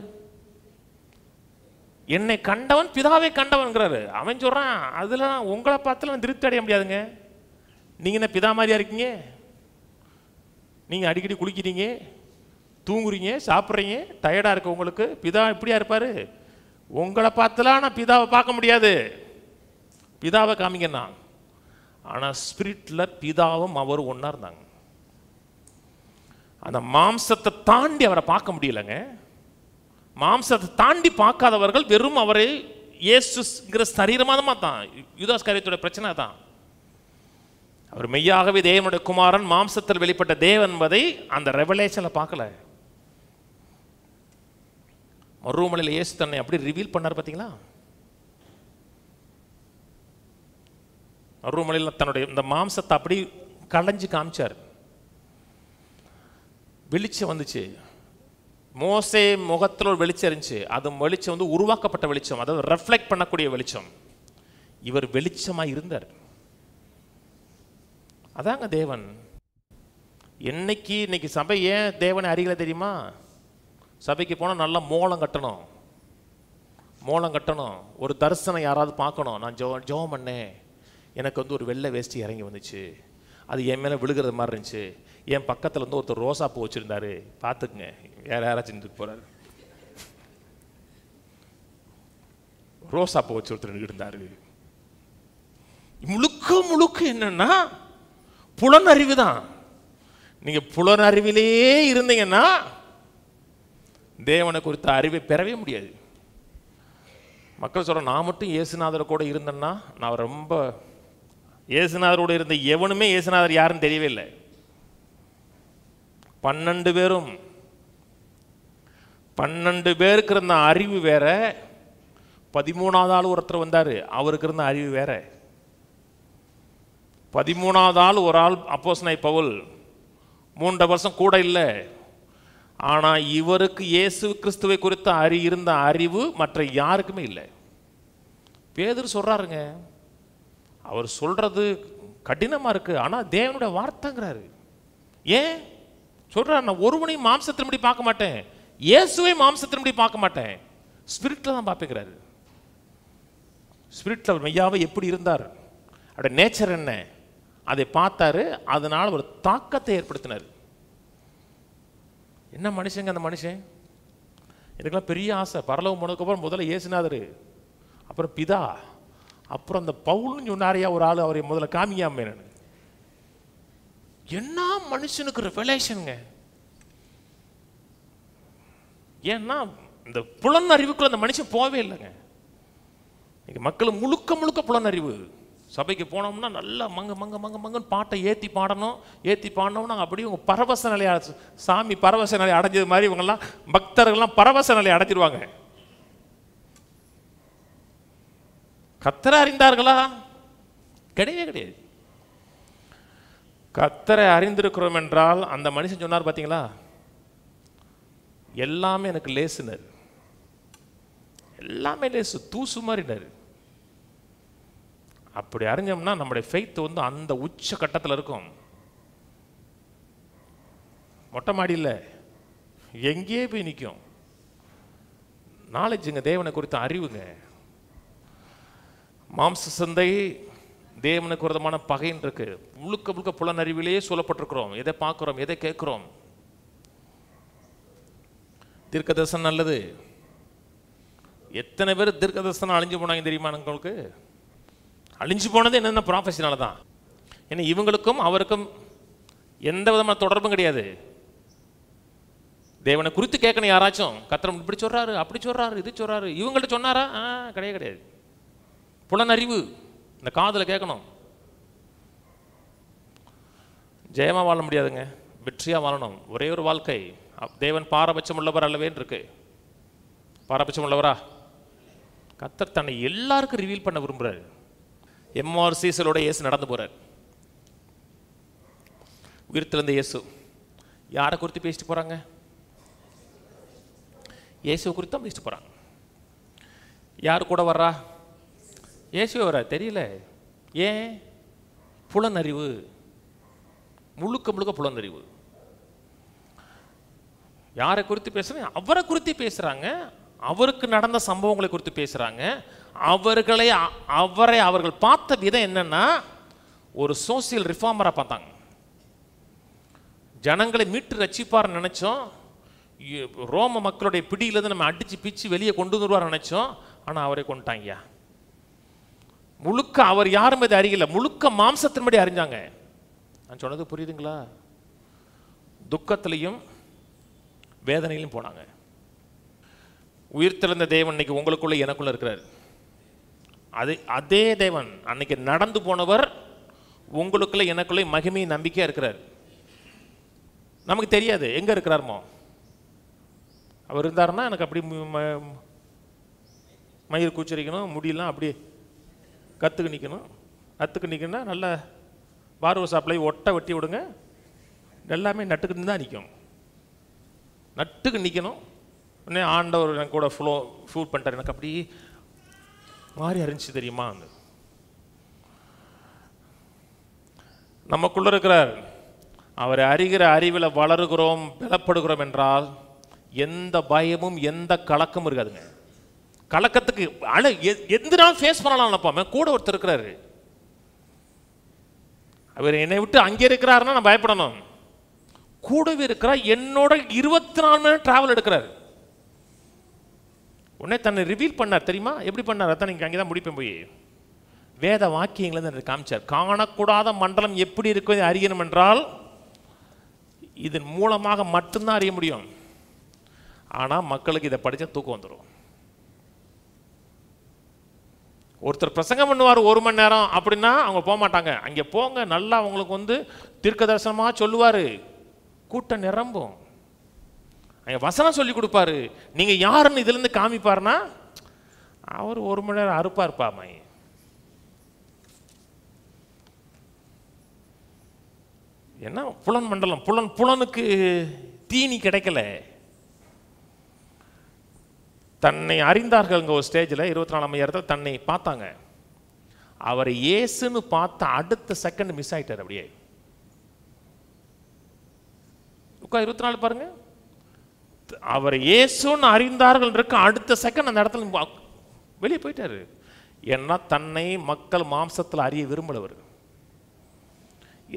என்னை கண்டவன் பிதாவை கண்டவன்கிறாரு. அவன் சொல்றான், அதுல உங்களை பார்த்துல திருப்தி அடைய முடியாதுங்க. நீங்க என்ன பிதா மாதிரியா இருக்கீங்க? நீங்க அடிக்கடி குளிக்கிறீங்க, தூங்குறீங்க, சாப்பிட்றீங்க, டயர்டா இருக்க உங்களுக்கு. பிதா எப்படியா இருப்பாரு? உங்களை பார்த்துலாம் நான் பிதாவை பார்க்க முடியாது, பிதாவை காமிங்கன்னா. ஆனா ஸ்பிரிட்ல பிதாவும் அவரும் ஒன்னா இருந்தாங்க. அந்த மாம்சத்தை தாண்டி அவரை பார்க்க முடியலங்க. மாம்சத்தை தாண்டி பார்க்காதவர்கள் வெறும் அவரை இயேசுங்கிற சரீரமா தான். யூதாஸ் காரியத்தோட பிரச்சனை தான். அவர் மெய்யாகவே தேவனுடைய குமாரன், மாம்சத்தில் வெளிப்பட்ட தேவன் என்பதை அந்த ரெவலேஷன்ல பார்க்கல. மறுமலையில் இயேசு தன்னை அப்படி ரிவீல் பண்ணார் பார்த்தீங்களா? மறுமலையில் தன்னுடைய இந்த மாம்சத்தை அப்படி களைஞ்சு காமிச்சார். வெளிச்சம் வந்துச்சு. மோசே முகத்தில் ஒரு வெளிச்சம் இருந்துச்சு. அது வெளிச்சம் உருவாக்கப்பட்ட வெளிச்சம், அதாவது ரெஃப்ளெக்ட் பண்ணக்கூடிய வெளிச்சம். இவர் வெளிச்சமாக இருந்தார். அதாங்க தேவன். இன்னைக்கு சபை ஏன் தேவனை அறியல தெரியுமா? சபைக்கு போனால் நல்லா மோளம் கட்டணும், ஒரு தரிசனம் யாராவது பார்க்கணும். நான் ஜெபம் பண்ணேன், எனக்கு ஒரு வெள்ளை வேஷ்டி இறங்கி வந்துச்சு, அது என் மேலே விழுகிறது மாதிரி இருந்துச்சு. என் பக்கத்தில் ஒருத்தர் ரோசா பூ வச்சுருந்தாரு, பார்த்துக்குங்க, வேற யாராச்சும் போகிறாரு. ரோசா பூ வச்சு ஒருத்தர் இருந்தாரு. முழுக்க என்னன்னா புலனறிவு தான். நீங்க புலனறிவிலேயே இருந்தீங்கன்னா தேவனை குறித்த அறிவை பெறவே முடியாது. மக்கள் சொல்ற, நான் மட்டும் இயேசுநாதர் கூட இருந்தேன்னா, நான் ரொம்ப இயேசுநாதரோட இருந்த எவனுமே இயேசுநாதர் யாருன்னு தெரியவே இல்லை. 12 பேரும் 12 பேருக்கு இருந்த அறிவு வேற, 13வது ஆள் ஒருத்தர் வந்தார், அவருக்கு இருந்த அறிவு வேற. 13வது ஆள் ஒரு ஆள் அப்போஸ்தலனாகிய பவுல், 3 வருஷம் கூட இல்லை. ஆனால் இவருக்கு இயேசு கிறிஸ்துவை குறித்த இருந்த அறிவு மற்ற யாருக்குமே இல்லை. பேதுரு சொல்றாருங்க, அவர் சொல்றது கடினமா இருக்கு, ஆனால் தேவனுடைய வார்த்தைங்கிறாரு. ஏன் சொல்றாரு? நான் ஒருவனையும் மாம்சத்தின்படி பார்க்க மாட்டேன், இயேசுவை மாம்சத்தின்படி பார்க்க மாட்டேன், ஸ்பிரிட்ல தான் பார்ப்பேங்கிறாரு. ஸ்பிரிட்ல அவர் மெய்யாவே எப்படி இருந்தார், அவருடைய நேச்சர் என்ன, அதை பார்த்தாரு. அதனால் ஒரு தாக்கத்தை ஏற்படுத்தினார். என்ன மனுஷங்க அந்த மனுஷன்! எனக்குலாம் பெரிய ஆசை, பரலோகம் போனதுக்கப்புறம் முதல்ல இயேசுநாதர், அப்புறம் பிதா, அப்புறம் அந்த பவுல்னு சொன்னாரியா ஒரு ஆள், அவரை முதல்ல காமிக்காம. என்ன மனுஷனுக்கு ரெவலேஷனுங்க! ஏன்னா இந்த புலன் அறிவுக்குள்ள அந்த மனுஷன் போவே இல்லைங்க. இன்னைக்கு மக்கள் முழுக்க புலன் அறிவு. சபைக்கு போனோம்னா நல்லா மங்கன்னு பாட்டை ஏற்றி பாடணும்னா அப்படியே உங்க பரவச நிலையை, சாமி பரவச நிலையை அடைஞ்சது மாதிரி இவங்கெல்லாம் பக்தர்கள்லாம் பரவச நிலையை அடைஞ்சிருவாங்க. கர்த்தரை அறிந்தார்களா? கிடையாது. கர்த்தரை அறிந்திருக்கிறோம் என்றால் அந்த மனுஷன் சொன்னார் பார்த்தீங்களா, எல்லாமே எனக்கு லேசுனர், எல்லாமே லேசு, தூசு மாதிரினார். அப்படி அறிஞ்சோம்னா நம்முடைய ஃபெய்த் அந்த உச்ச கட்டத்தில் இருக்கும். மொட்டை மாடியில் எங்கேயே போய் நிற்கும். நாலேஜுங்க, தேவனை குறித்த அறிவுங்க. மாம்ச சந்தை தேவனுக்கு விரோதமான பகைன்னு இருக்கு. முழுக்க புலனறிவிலேயே சொல்லப்பட்டிருக்கிறோம். எதை பார்க்குறோம், எதை கேட்குறோம். தீர்க்க தரிசனம் நல்லது. எத்தனை பேர் தீர்க்க தரிசனம் அழிஞ்சு போனாங்க தெரியுமா? உங்களுக்கு அழிஞ்சு போனது என்னென்ன ப்ராஃபஸினால தான். ஏன்னா இவங்களுக்கும் அவருக்கும் எந்த விதமான தொடர்பும் கிடையாது. தேவனை குறித்து கேட்கணும் யாராச்சும், கர்த்தர் இப்படி சொல்றாரு, அப்படி சொல்றாரு, இது சொல்றாரு, இவங்கள்ட்ட சொன்னாரா? கிடையாது. புலனறிவு, இந்த காதில் கேட்கணும். ஜெயமா வாழ முடியாதுங்க, வெற்றியா வாழணும். ஒரே ஒரு வாழ்க்கை. தேவன் பாரபட்சம் உள்ளவர் அல்லவேன்னு இருக்கு. பாரபட்சம் உள்ளவரா? கர்த்தர் தன்னை எல்லாருக்கும் ரிவீல் பண்ண விரும்புறாரு. எம்ஆர்சிஸலோட இயேசு நடந்து போறார். உயிர்த்தெழுந்த இயேசு யாரை குறித்து பேசிட்டு போறாங்க? இயேசுவை குறித்து தான் பேசிட்டு போறாங்க. யார் கூட வர்றா? இயேசுவே வர்றா. தெரியல. ஏன்? புலனறிவு, முழுக்க புலனறிவு. யாரை குறித்து பேசுறாங்க? அவரை குறித்து பேசுறாங்க. அவருக்கு நடந்த சம்பவங்களை குறித்து பேசுறாங்க. அவர்கள் பார்த்த விதம் என்னன்னா, ஒரு சோசியல் ரிஃபார்மரா பார்த்தாங்க. ஜனங்களை மீட்டு ரட்சிப்பார் நினைச்சோம். ரோம மக்களுடைய பிடியிலிருந்து நம்ம அடிச்சு பிச்சு வெளியே கொண்டு வருவார் நினைச்சோம். ஆனா அவரை கொண்டுட்டாங்க. முழுக்க அவர் யாரும் இதை அறியல, முழுக்க மாம்சத்தின்படி அறிஞ்சாங்க. நான் சொன்னது புரியுதுங்களா? துக்கத்திலையும் வேதனையிலும் போனாங்க. உயிர்த்தெழுந்த தேவன் இன்னைக்கு உங்களுக்குள்ள எனக்குள்ள இருக்கிறார். அதே தேவன் அன்னைக்கு நடந்து போனவர் உங்களுக்குள்ள எனக்குள்ள மகிமை நம்பிக்கையா இருக்கிறார். நமக்கு தெரியாது எங்க இருக்கிறாருமோ. அவர் இருந்தாருன்னா எனக்கு அப்படி மயிர் கூச்சரிக்கணும், முடியெல்லாம் அப்படியே கத்துக்கு நிற்கணும். நல்ல பார்வர் ஷாப்ல ஒட்டை வெட்டி விடுங்க, எல்லாமே நட்டுக்கு தான் நிற்கும். நட்டுக்கு நிற்கணும். உடனே ஆண்டவர் எனக்கு கூட ஃபுல் பண்ணிட்டார். எனக்கு அப்படி மாறி அறிஞ்சு தெரியுமா? நமக்குள்ள இருக்கிறார். அவரை அறிகிற அறிவில் வளருகிறோம், பலப்படுகிறோம் என்றால் எந்த பயமும் எந்த கலக்கமும் இருக்காதுங்க. கலக்கத்துக்கு எந்த நாள் ஃபேஸ் பண்ணலாம் நினைப்பாம கூட ஒருத்தர் இருக்கிறாரு. அவர் என்னை விட்டு அங்கே இருக்கிறாருன்னா நான் பயப்படணும். கூடவே இருக்கிறார், என்னோட 24 மணி நேரம் டிராவல் எடுக்கிறார். உடனே தன்னை ரிவீல் பண்ணார். தெரியுமா எப்படி பண்ணார்? அதான் நீங்கள் அங்கே தான் முடிப்பேன். போய் வேத வாக்கியங்களை காமிச்சார். காணக்கூடாத மண்டலம் எப்படி இருப்பதை அறியணும் என்றால் இதன் மூலமாக மட்டும்தான் அறிய முடியும். ஆனால் மக்களுக்கு இதை படித்தா தூக்கம் வந்துடும். ஒருத்தர் பிரசங்கம் பண்ணுவார் 1 மணி நேரம் அப்படின்னா அவங்க போக மாட்டாங்க. அங்கே போங்க, நல்லா அவங்களுக்கு தீர்க்க தரிசனமாக சொல்லுவார், கூட்டம் நிரம்பும். அங்கே வசனம் சொல்லி கொடுப்பாரு. நீங்கள் யாருன்னு இதுலேருந்து காமிப்பாருன்னா அவர் 1 மணி நேரம் அறுப்பாருப்பாமை. என்ன புலன் மண்டலம், புலனுக்கு தீனி கிடைக்கல. தன்னை அறிந்தார்கள். ஒரு ஸ்டேஜில் 24ஆம் அதிகாரத்தில் தன்னை பார்த்தாங்க. அவரை இயேசுன்னு பார்த்த அடுத்த செகண்ட் மிஸ் ஆயிட்டார். அப்படியே 24 பாருங்க. அவரை இயேசுன்னு அறிந்தார்கள் அடுத்த செகண்ட் அந்த இடத்துல வெளியே போயிட்டாரு. ஏன்னா தன்னை மக்கள் மாம்சத்தில் அறிய விரும்பலவர்.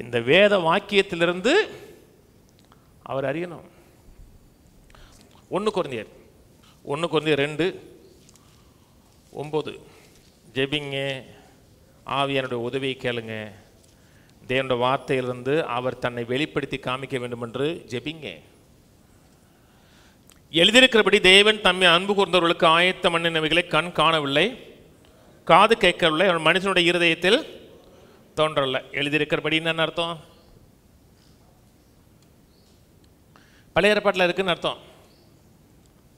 இந்த வேத வாக்கியத்திலிருந்து அவர் அறியணும். 1 கொரிந்தியர் 2:9 ஜெபிங்க, ஆவியானுடைய உதவியை கேளுங்க, தேவனுடைய வார்த்தையிலிருந்து அவர் தன்னை வெளிப்படுத்தி காமிக்க வேண்டும் என்று ஜெபிங்க. எழுதியிருக்கிறபடி தேவன் தம்மை அன்பு கூர்ந்தவர்களுக்கு ஆயத்த மண்ணினவைகளை கண் காணவில்லை, காது கேட்கவில்லை, அவன் மனுஷனுடைய இருதயத்தில் தோன்றல. எழுதியிருக்கிறபடி என்ன அர்த்தம்? பழைய ஏற்பாட்டில் இருக்குன்னு அர்த்தம்.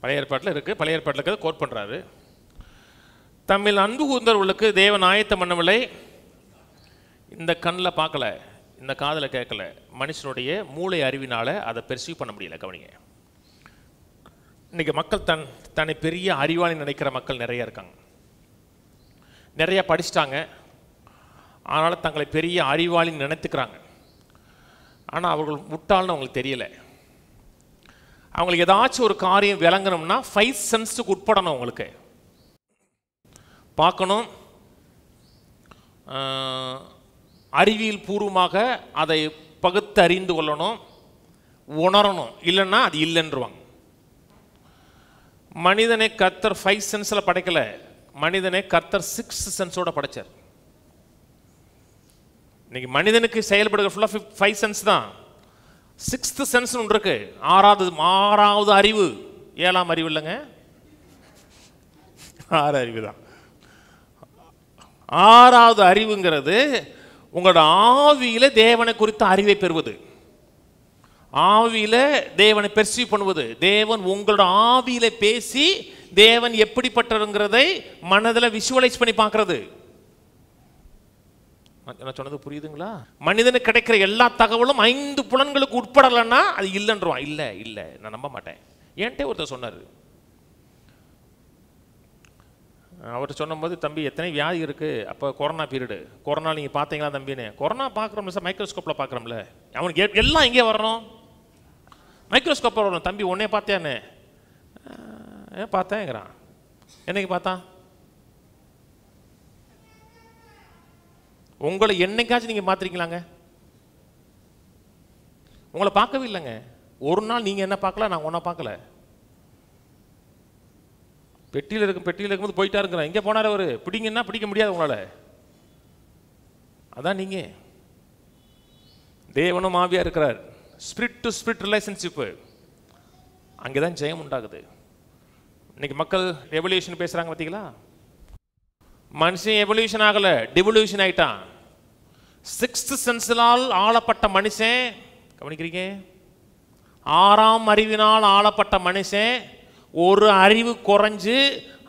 பழைய ஏற்பாட்டில் இருக்குது. பழைய ஏற்பாட்டில் இருக்கிறத கோட் பண்ணுறாரு. தம்மில் அன்பு கூர்ந்தவர்களுக்கு தேவன் ஆயத்தம் பண்ணவில்லை. இந்த கண்ணில் பார்க்கல, இந்த காதில் கேட்கல, மனுஷனுடைய மூளை அறிவினால் அதை பெர்சீவ் பண்ண முடியல. கவனிங்க, இன்றைக்கி மக்கள் தன்னை பெரிய அறிவாளி நினைக்கிற மக்கள் நிறைய இருக்காங்க. நிறைய படிச்சிட்டாங்க, ஆனால் தங்களை பெரிய அறிவாளின்னு நினைத்துக்கிறாங்க. ஆனால் அவர்கள் முட்டாள்னு அவங்களுக்கு தெரியலை. அவங்களுக்கு ஏதாச்சும் ஒரு காரியம் விளங்கணும்னா 5 சென்ஸுக்கு உட்படணும். அவங்களுக்கு பார்க்கணும், அறிவியல் பூர்வமாக அதை பகுத்து அறிந்து கொள்ளணும், உணரணும். இல்லைன்னா அது இல்லைன்றுவாங்க. மனிதனை கர்த்தர் 5 சென்ஸில் படைக்கல, மனிதனை கர்த்தர் 6 சென்ஸோட படைச்சார். இன்னைக்கு மனிதனுக்கு செயல்படுகிற ஃபுல்லாக 5 சென்ஸ் தான். 6th சென்ஸ் ஒன்று இருக்கு, ஆறாவது அறிவு. 7ஆம் அறிவு இல்லைங்க, 6 அறிவு தான். 6வது அறிவுங்கிறது உங்களோட ஆவியில தேவனை குறித்த அறிவை பெறுவது, ஆவியில தேவனை பெர்சீவ் பண்ணுவது, தேவன் உங்களோட ஆவியில பேசி தேவன் எப்படிப்பட்டங்கிறதை மனதில் விஷுவலைஸ் பண்ணி பார்க்கறது. நான் சொன்னது புரியுதுங்களா? மனிதனுக்கு கிடைக்கிற எல்லா தகவலும் 5 புலன்களுக்கு உட்படலைன்னா அது இல்லைன்றான். இல்லை இல்லை, நான் நம்ப மாட்டேன். ஏன்ட்டே ஒருத்தர் சொன்னார். அவர்கிட்ட சொன்னபோது, தம்பி எத்தனை வியாதி இருக்குது, அப்போ கொரோனா பீரியடு, கொரோனா நீங்கள் பார்த்தீங்களா தம்பின்னு. கொரோனா பார்க்குறோம்ல சார், மைக்ரோஸ்கோப்பில் பார்க்குறோம்ல. அவனுக்கு எல்லாம் எங்கே வரணும்? மைக்ரோஸ்கோப்பில் வரணும். தம்பி உடனே பார்த்தியானே? பார்த்தேங்கிறான். என்னைக்கு பார்த்தான்? உங்களை என்னைக்காச்சும் நீங்கள் பார்த்துருக்கீங்களாங்க? உங்களை பார்க்கவே இல்லைங்க. ஒரு நாள் நீங்கள் என்ன பார்க்கல, நான் ஒன்றா பார்க்கல. பெட்டியில் இருக்கும்போது போயிட்டா இருக்கிறேன். எங்கே போனார் அவர்? பிடிங்கன்னா பிடிக்க முடியாது உங்களால். அதான் நீங்கள். தேவனும் ஆவியாக இருக்கிறார். ஸ்பிரிட் டு ஸ்பிரிட் ரிலேஷன்ஷிப்பு, அங்கே தான் ஜெயம் உண்டாகுது. இன்னைக்கு மக்கள் எவல்யூஷன் பேசுகிறாங்க பார்த்தீங்களா? மனுஷன் எவல்யூஷன் ஆகலை, டிவல்யூஷன் ஆயிட்டான். 6th சென்ஸினால் ஆளப்பட்ட மனுஷன், கவனிக்கிறீங்க, 6ஆம் அறிவினால் ஆளப்பட்ட மனுஷன் ஒரு அறிவு குறைஞ்சு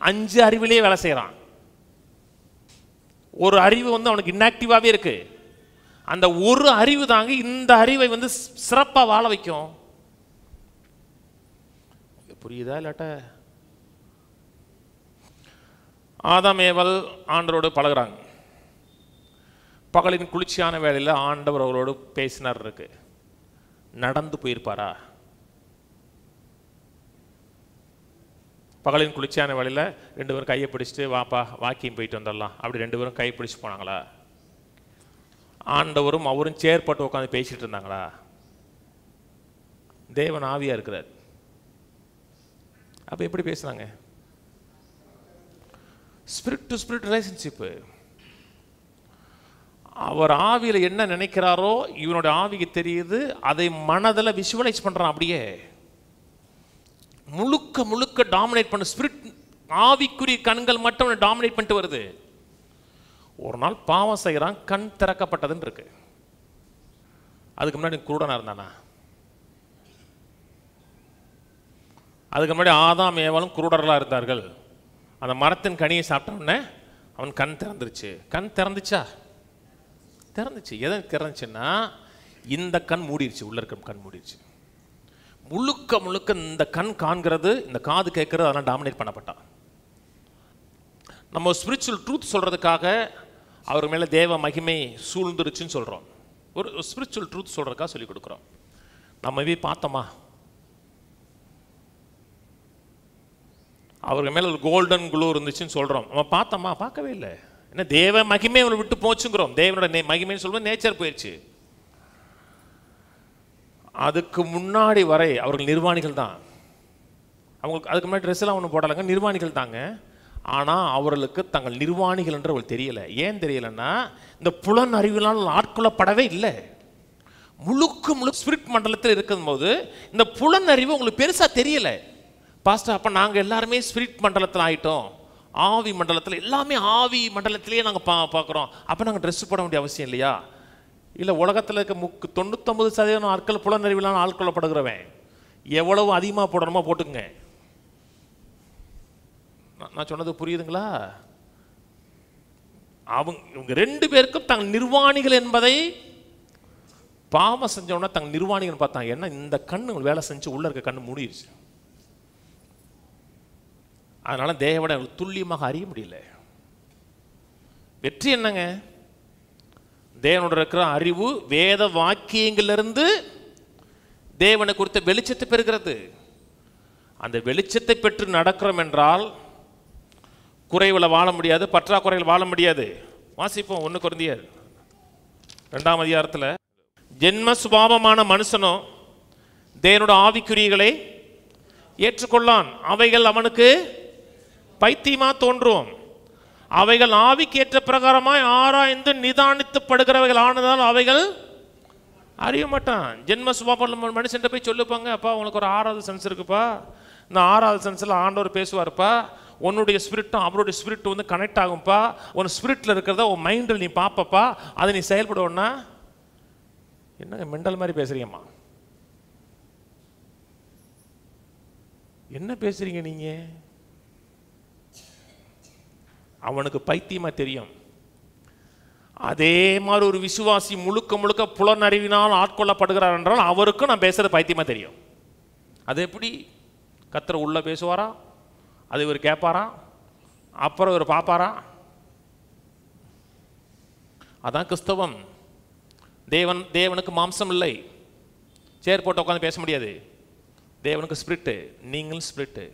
5 அறிவிலே வேலை செய்கிறான். ஒரு அறிவு அவனுக்கு இன்ஆக்டிவாகவே இருக்கு. அந்த ஒரு அறிவு தாங்க இந்த அறிவை சிறப்பாக வாழ வைக்கும். புரியுதா இல்லாட்ட? ஆதாம் ஏவல் ஆண்டரோடு பழகுறாங்க. பகலின் குளிர்ச்சியான வேளையில் ஆண்டவர் அவரோடு பேசினார் இருக்கு. நடந்து போயிருப்பாரா? பகலின் குளிர்ச்சியான வேளையில் 2 பேரும் கையை பிடிச்சிட்டு வாப்பா வாக்கிங் போயிட்டு வந்துடலாம் அப்படி 2 பேரும் கை பிடிச்சி போனாங்களா? ஆண்டவரும் அவரும் சேர்பட்டு உட்காந்து பேசிட்டு இருந்தாங்களா? தேவன் ஆவியா இருக்கிறார். அப்போ எப்படி பேசுனாங்க? Spirit to spirit relationship. அவர் ஆவியில் என்ன நினைக்கிறாரோ இவனுடைய ஆவிக்கு தெரியுது. அதை மனதில் விஷுவலைஸ் பண்ணுறான். அப்படியே முழுக்க முழுக்க டாமினேட் பண்ண ஸ்பிரிட், ஆவிக்குரிய கண்கள் மட்டும் டாமினேட் பண்ணிட்டு வருது. ஒரு நாள் பாவம் செய்கிறான், கண் திறக்கப்பட்டதுன்னு இருக்கு. அதுக்கு முன்னாடி குருடனா இருந்தானா? அதுக்கு முன்னாடி ஆதாம் ஏவாளும் குருடர்களாக இருந்தார்கள். அந்த மரத்தின் கனியை சாப்பிட்ட உடனே அவன் கண் திறந்துருச்சு. கண் திறந்துச்சா? திறந்துச்சு. எதை திறந்துச்சுன்னா இந்த கண் மூடிடுச்சு, உள்ள இருக்க கண் மூடிடுச்சு. முழுக்க முழுக்க இந்த கண் காண்கிறது, இந்த காது கேட்கறது, அதெல்லாம் டாமினேட் பண்ணப்பட்டான். நம்ம ஸ்பிரிச்சுவல் ட்ரூத் சொல்றதுக்காக அவர் மேலே தேவ மகிமை சூழ்ந்துருச்சுன்னு சொல்கிறோம். ஒரு ஸ்பிரிச்சுவல் ட்ரூத் சொல்றதுக்காக சொல்லிக் கொடுக்குறோம். நம்ம போய் பார்த்தோமா? அவருக்கு மேலே ஒரு கோல்டன் குளூ இருந்துச்சுன்னு சொல்கிறோம். நம்ம பார்த்தோமா? பார்க்கவே இல்லை. என்ன தேவ மகிமை அவனை விட்டு போச்சுங்கிறோம். தேவனோட மகிமைன்னு சொல்லுவோம், நேச்சர் போயிடுச்சு. அதுக்கு முன்னாடி வரை அவர்கள் நிர்வாணிகள் தான். அவங்களுக்கு அதுக்கு முன்னாடி ட்ரெஸ் எல்லாம் ஒன்றும் போடலைங்க, நிர்வாணிகள் தாங்க. ஆனால் அவர்களுக்கு தங்கள் நிர்வாணிகள் என்று அவங்களுக்கு தெரியலை. ஏன் தெரியலைன்னா இந்த புலன் அறிவினால் ஆட்கொள்ளப்படவே இல்லை. முழுக்க முழுக்க ஸ்பிரிட் மண்டலத்தில் இருக்கும் போது இந்த புலன் அறிவு உங்களுக்கு பெருசாக தெரியலை. பாஸ்டர், அப்போ நாங்கள் எல்லாருமே ஸ்பிரிட் மண்டலத்தில் ஆகிட்டோம், ஆவி மண்டலத்தில் எல்லாமே ஆவி மண்டலத்திலேயே நாங்கள் பார்க்குறோம். அப்போ நாங்கள் ட்ரெஸ் போட வேண்டிய அவசியம் இல்லையா? இல்லை, உலகத்தில் இருக்க 99% ஆட்கள் புலனறிவிலான ஆட்கொள்ளப்படுகிறவன். எவ்வளவு அதிகமாக போடணுமோ போட்டுக்குங்க. நான் சொன்னது புரியுதுங்களா? இவங்க 2 பேருக்கும் தங்கள் நிர்வாணிகள் என்பதை பாவம் செஞ்சவொன்னா தங்கள் நிர்வாணிகள் பார்த்தாங்க. ஏன்னா இந்த கண்ணு வேலை செஞ்சு உள்ள இருக்க கண்ணு மூடிடுச்சு. அதனால தேவனை துல்லியமாக அறிய முடியல. வெற்றி என்னங்க? தேவனோட இருக்கிற அறிவு வேத வாக்கியங்களிலிருந்து தேவனை குறித்த வெளிச்சத்தை பெறுகிறது. அந்த வெளிச்சத்தை பெற்று நடக்கிறோம் என்றால் குறைவில் வாழ முடியாது, பற்றாக்குறையில் வாழ முடியாது. வாசிப்போம் 1 கொரிந்தியர் 2ஆம் அதிகாரத்தில். ஜென்ம சுபாவமான மனுஷனோ தேவனோட ஆவிக்குரியங்களை ஏற்றுக்கொள்ளான். அவைகள் அவனுக்கு பைத்தியமா தோன்றும். அவைகள் ஆவிக்கேற்ற பிரகாரமாய் ஆராய்ந்து நிதானித்துப்படுகிறவைகள் ஆனதால் அவைகள் அறிய மாட்டான். ஜென்ம சுபாவம் மனுஷன் போய் சொல்லுப்பாங்க, அப்பா உனக்கு ஒரு 6வது சென்ஸ் இருக்குப்பா, இந்த 6வது சென்ஸில் ஆண்டவர் பேசுவார்ப்பா, உன்னுடைய ஸ்பிரிட்டும் அவருடைய ஸ்பிரிட்டும் வந்து கனெக்ட் ஆகும்ப்பா, உன் ஸ்பிரிட்டில் இருக்கிறத உன் மைண்டில் நீ பார்ப்பப்பா, அதை நீ செயல்படுவோன்னா என்னங்க மெண்டல் மாதிரி பேசுறீங்கம்மா? என்ன பேசுறீங்க நீங்க? அவனுக்கு பைத்தியமா தெரியும். அதே மாதிரி ஒரு விசுவாசி முழுக்க முழுக்க புலனறிவினால் ஆட்கொள்ளப்படுகிறார் என்றால் அவருக்கும் நான் பேசுறது பைத்தியமா தெரியும். அது எப்படி? கர்த்தர் உள்ள பேசுவாரா, அது இவர் கேட்பாரா, அப்புறம் இவர் பார்ப்பாரா? அதான் கிறிஸ்தவம். தேவனுக்கு மாம்சம் இல்லை, சேர் போட்டு உட்காந்து பேச முடியாது. தேவனுக்கு ஸ்பிரிட்டு, நீங்களும் ஸ்பிரிட்டு.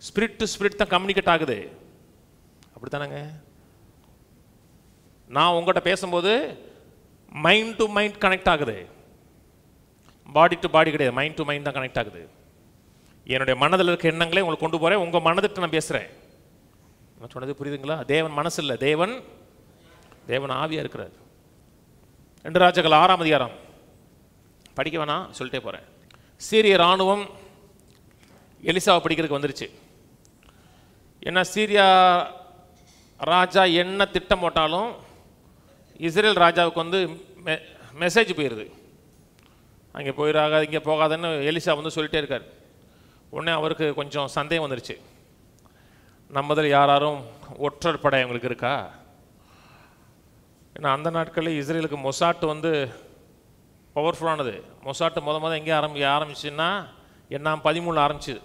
ஸ்பிரிட் டு ஸ்பிரிட் தான் கம்யூனிகேட் ஆகுது. அப்படித்தானங்க? நான் உங்கள்கிட்ட பேசும்போது மைண்ட் டு மைண்ட் கனெக்ட் ஆகுது, பாடி டு பாடி கிடையாது, மைண்ட் டு மைண்ட் தான் கனெக்ட் ஆகுது. என்னுடைய மனதில் இருக்க எண்ணங்களே உங்களுக்கு கொண்டு போகிறேன், உங்கள் மனதிட்டு நான் பேசுகிறேன். நான் சொன்னது புரியுதுங்களா? தேவன் மனசு இல்லை, தேவன் ஆவியாக இருக்கிறார். 2 ராஜாக்கள் 6ஆம் அதிகாரம் படிக்க வேணாம், சொல்லிட்டே போகிறேன். சீரிய இராணுவம் எலிசாவை பிடிக்கிறதுக்கு வந்துருச்சு. ஏன்னா சீரியா ராஜா என்ன திட்டம் போட்டாலும் இஸ்ரேல் ராஜாவுக்கு வந்து மெசேஜ் போயிடுது, அங்கே போயிடாத இங்கே போகாதன்னு எலிசா வந்து சொல்லிட்டே இருக்கார். உடனே அவருக்கு கொஞ்சம் சந்தேகம் வந்துருச்சு, நம்மதில் யாரும் ஒற்றர் படை அவங்களுக்கு இருக்கா? ஏன்னா அந்த நாட்களில் இஸ்ரேலுக்கு மொசாட்டு வந்து பவர்ஃபுல்லானது. மொசாட்டு முத எங்கே ஆரம்பிச்சுன்னா என்னாம் 13 ஆரம்பிச்சுது.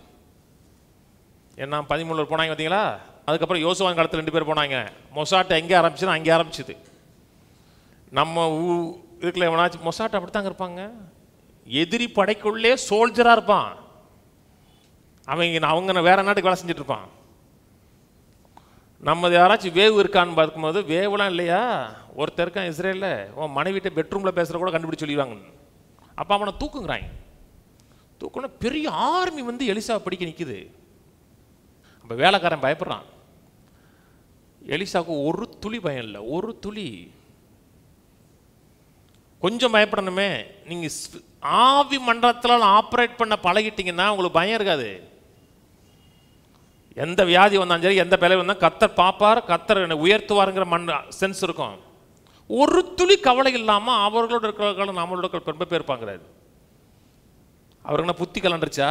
என்னாம் 13 போனாங்க பார்த்தீங்களா? அதுக்கப்புறம் யோசுவாவின் காலத்தில் 2 பேர் போனாங்க. மொசாட்டு எங்கே ஆரம்பிச்சுன்னா அங்கே ஆரம்பிச்சுது. நம்ம இதுக்குள்ள எவனாச்சும் மொசாட் அப்படித்தாங்க இருப்பாங்க. எதிரி படைக்குள்ளே சோல்ஜராக இருப்பான். அவங்க வேற நாட்டுக்கு வேலை செஞ்சுட்டு இருப்பான். நம்ம யாராச்சும் வேவு இருக்கான்னு பார்க்கும்போது வேவுலாம் இல்லையா, ஒருத்தர் இருக்கான் இஸ்ரேலில், உன் மனைவிட்ட பெட்ரூமில் பேசுகிற கூட கண்டுபிடிச்சி சொல்லிடுவாங்க. அப்போ அவனை தூக்குங்கிறாங்க. தூக்குனா பெரிய ஆர்மி வந்து எலிசா பிடிக்க நிற்குது. அப்போ வேலைக்காரன் பயப்படுறான். எலிசாவுக்கு ஒரு துளி பயம் இல்லை, ஒரு துளி. கொஞ்சம் பயப்படணுமே. நீங்கள் ஆவி மண்டலத்தில் ஆப்ரேட் பண்ண பழகிட்டீங்கன்னா உங்களுக்கு பயம் இருக்காது. எந்த வியாதி வந்தாலும் சரி, எந்த பிளவு வந்தால் கத்தர் பார்ப்பார், கத்தர் உயர்த்துவாருங்கிற சென்ஸ் இருக்கும். ஒரு துளி கவலை இல்லாமல் அவர்களோட இருக்கிறவர்கள் நம்மளோட ரொம்ப பேர் இருப்பாங்கிறாரு. அவருக்குன்னா புத்தி கலண்டுருச்சா?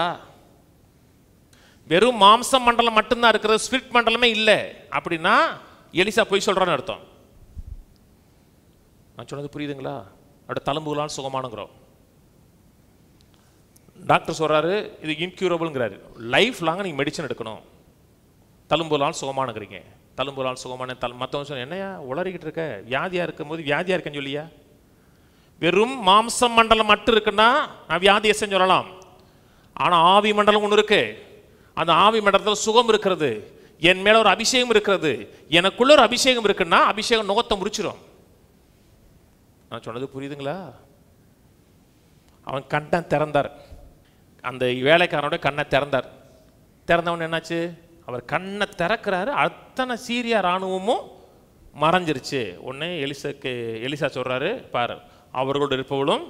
வெறும் மாம்ச மண்டலம் மட்டும்தான் இருக்கிறது, ஸ்பிரிட் மண்டலமே இல்லை அப்படின்னா எலிசா போய் சொல்கிறான்னு அர்த்தம். நான் சொன்னது புரியுதுங்களா? அப்படி தழும்புகளால் சுகமானுங்கிறோம். டாக்டர் சொல்கிறாரு இது இன்க்யூரபிள்ங்கிறாரு. லைஃப் லாங்காக நீங்கள் மெடிசன் எடுக்கணும். தழும்புகளால் சுகமானுங்கிறீங்க. தழும்புகளால் சுகமான மற்றவங்க சொன்ன என்னையா உளறிக்கிட்டு இருக்க, வியாதியாக இருக்கும்போது வியாதியாக இருக்கேன்னு சொல்லியா? வெறும் மாம்சம் மண்டலம் மட்டும் இருக்குன்னா நான் வியாதியை செஞ்சு சொல்லலாம். ஆனால் ஆவி மண்டலம் ஒன்று இருக்கு. அந்த ஆவி மண்டலத்தில் சுகம் இருக்கிறது, என் மேலே ஒரு அபிஷேகம் இருக்கிறது, எனக்குள்ள ஒரு அபிஷேகம் இருக்குன்னா அபிஷேகம் நுகத்தை முறிச்சிடும். நான் சொன்னது புரியுதுங்களா? அவன் கண்ணை திறந்தார், அந்த வேலைக்காரனோட கண்ணை திறந்தார். திறந்தவன் என்னாச்சு? அவர் கண்ணை திறக்கிறாரு, அத்தனை சீரியா இராணுவமும் மறைஞ்சிருச்சு. உடனே எலிசா சொல்றாரு, பாரு அவர்களோட இருப்பவளும்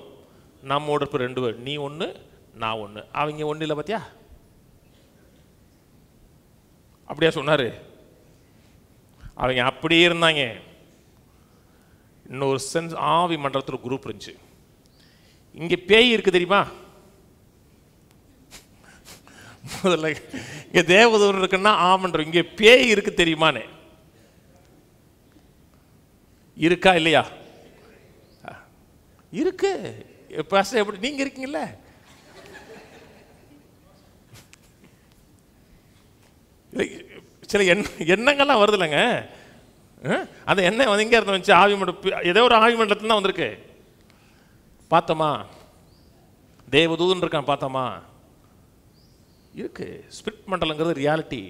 நம்மோட இருப்ப 2 பேர், நீ ஒன்று நான் ஒன்று. அவங்க ஒன்று இல்லை பார்த்தியா? அப்படியா சொன்னாரு? அவங்க அப்படியே இருந்தாங்க. இன்னொரு சென்ஸ் ஆவி மண்டலத்தில் குரூப் இருந்துச்சு. இங்கே பேய் இருக்கு தெரியுமா? முதல்ல இங்கே தேவதூர் இருக்குன்னா ஆமன்றோம், இங்கே பேய் இருக்கு தெரியுமானே. இருக்கா இல்லையா? இருக்கு. எப்படி நீங்க இருக்கீங்கல்ல? சில எண்ணங்கள்லாம் வருது இல்லைங்க. அந்த எண்ணெய் வந்து எங்கே இருந்து வந்துச்சு? ஆவி மண்டலம், ஏதோ ஒரு ஆவி மண்டலத்துல தான் வந்திருக்கு. பார்த்தோமா? தேவதூதன் இருக்கான், பார்த்தோமா? இருக்கு. Spirit மண்டலங்கிறது reality.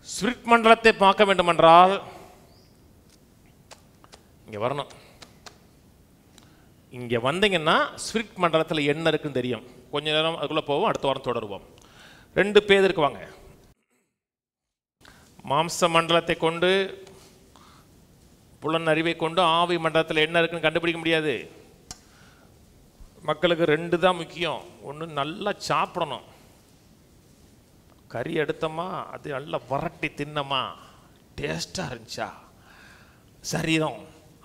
ஸ்பிரிட் மண்டலத்தை பார்க்க வேண்டும் என்றால் இங்க வரணும். இங்க வந்தீங்கன்னா ஸ்பிரிட் மண்டலத்தில் என்ன இருக்குன்னு தெரியும். கொஞ்ச நேரம் அதுக்குள்ள போவோம், அடுத்த வாரம் தொடருவோம். 2 பேருக்கு வாங்க. மாம்ச மண்டலத்தை கொண்டு புலன் அறிவை கொண்டு ஆவி மண்டலத்தில் என்ன இருக்குன்னு கண்டுபிடிக்க முடியாது. மக்களுக்கு 2 தான் முக்கியம். ஒன்று நல்லா சாப்பிடணும், கறி எடுத்தோமா அது நல்லா வரட்டி தின்னமா டேஸ்டாக இருந்துச்சா சரீரம்.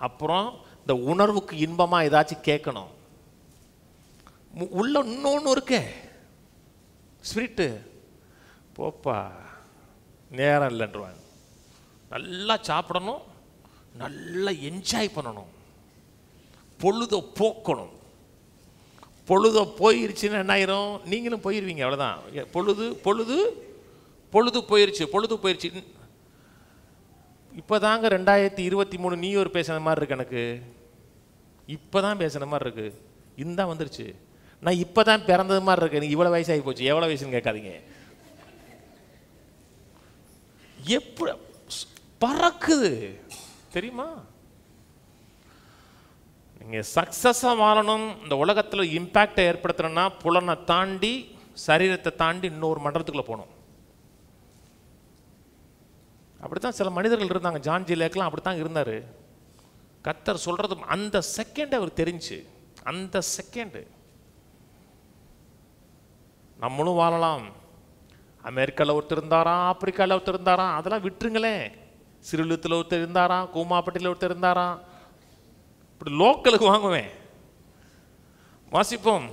அப்புறம் இந்த உணர்வுக்கு இன்பமாக ஏதாச்சும் கேட்கணும். உள்ள இன்னொன்று இருக்கே ஸ்பிரிட்டு, போப்பா நேரம் இல்லைன்றாங்க. நல்லா சாப்பிடணும், நல்லா என்ஜாய் பண்ணணும், பொழுதை போக்கணும். பொழுத போயிருச்சுன்னு என்ன ஆயிரும்? நீங்களும் போயிடுவீங்க, அவ்வளோதான். பொழுது பொழுது பொழுது போயிருச்சு, பொழுது போயிருச்சு. இப்போ தாங்க 2023 நியூ இயர் பேசுன மாதிரி இருக்கு எனக்கு. இப்போ தான் பேசுன மாதிரி இருக்கு. இந்த வந்துருச்சு. நான் இப்போ தான் பிறந்தது மாதிரி இருக்கு. எனக்கு இவ்வளோ வயசாகி போச்சு. எவ்வளோ வயசுன்னு கேட்காதீங்க. எப்படி பறக்குது தெரியுமா? நீங்கள் சக்ஸஸாக வாழணும், இந்த உலகத்தில் இம்பேக்டை ஏற்படுத்தணும்னா புலனை தாண்டி சரீரத்தை தாண்டி இன்னொரு மண்டலத்துக்குள்ளே போகணும். அப்படித்தான் சில மனிதர்கள் இருந்தாங்க. ஜான் ஜி லேக்லாம் அப்படித்தான் இருந்தார். கர்த்தர் சொல்கிறது அந்த செகண்ட் அவர் தெரிஞ்சு, அந்த செகண்டு நம்மளும் வாழலாம். அமெரிக்காவில் ஒருத்தர் இருந்தாராம், ஆப்பிரிக்காவில் ஒருத்தர் இருந்தாராம், அதெல்லாம் விட்டுருங்களேன். சிறுலுத்தில் ஒருத்தர் இருந்தாராம், கூமாப்பட்டியில் ஒருத்தர் இருந்தாராம். இப்படி லோக்கலுக்கு வாங்குவேன். வாசிப்போம்.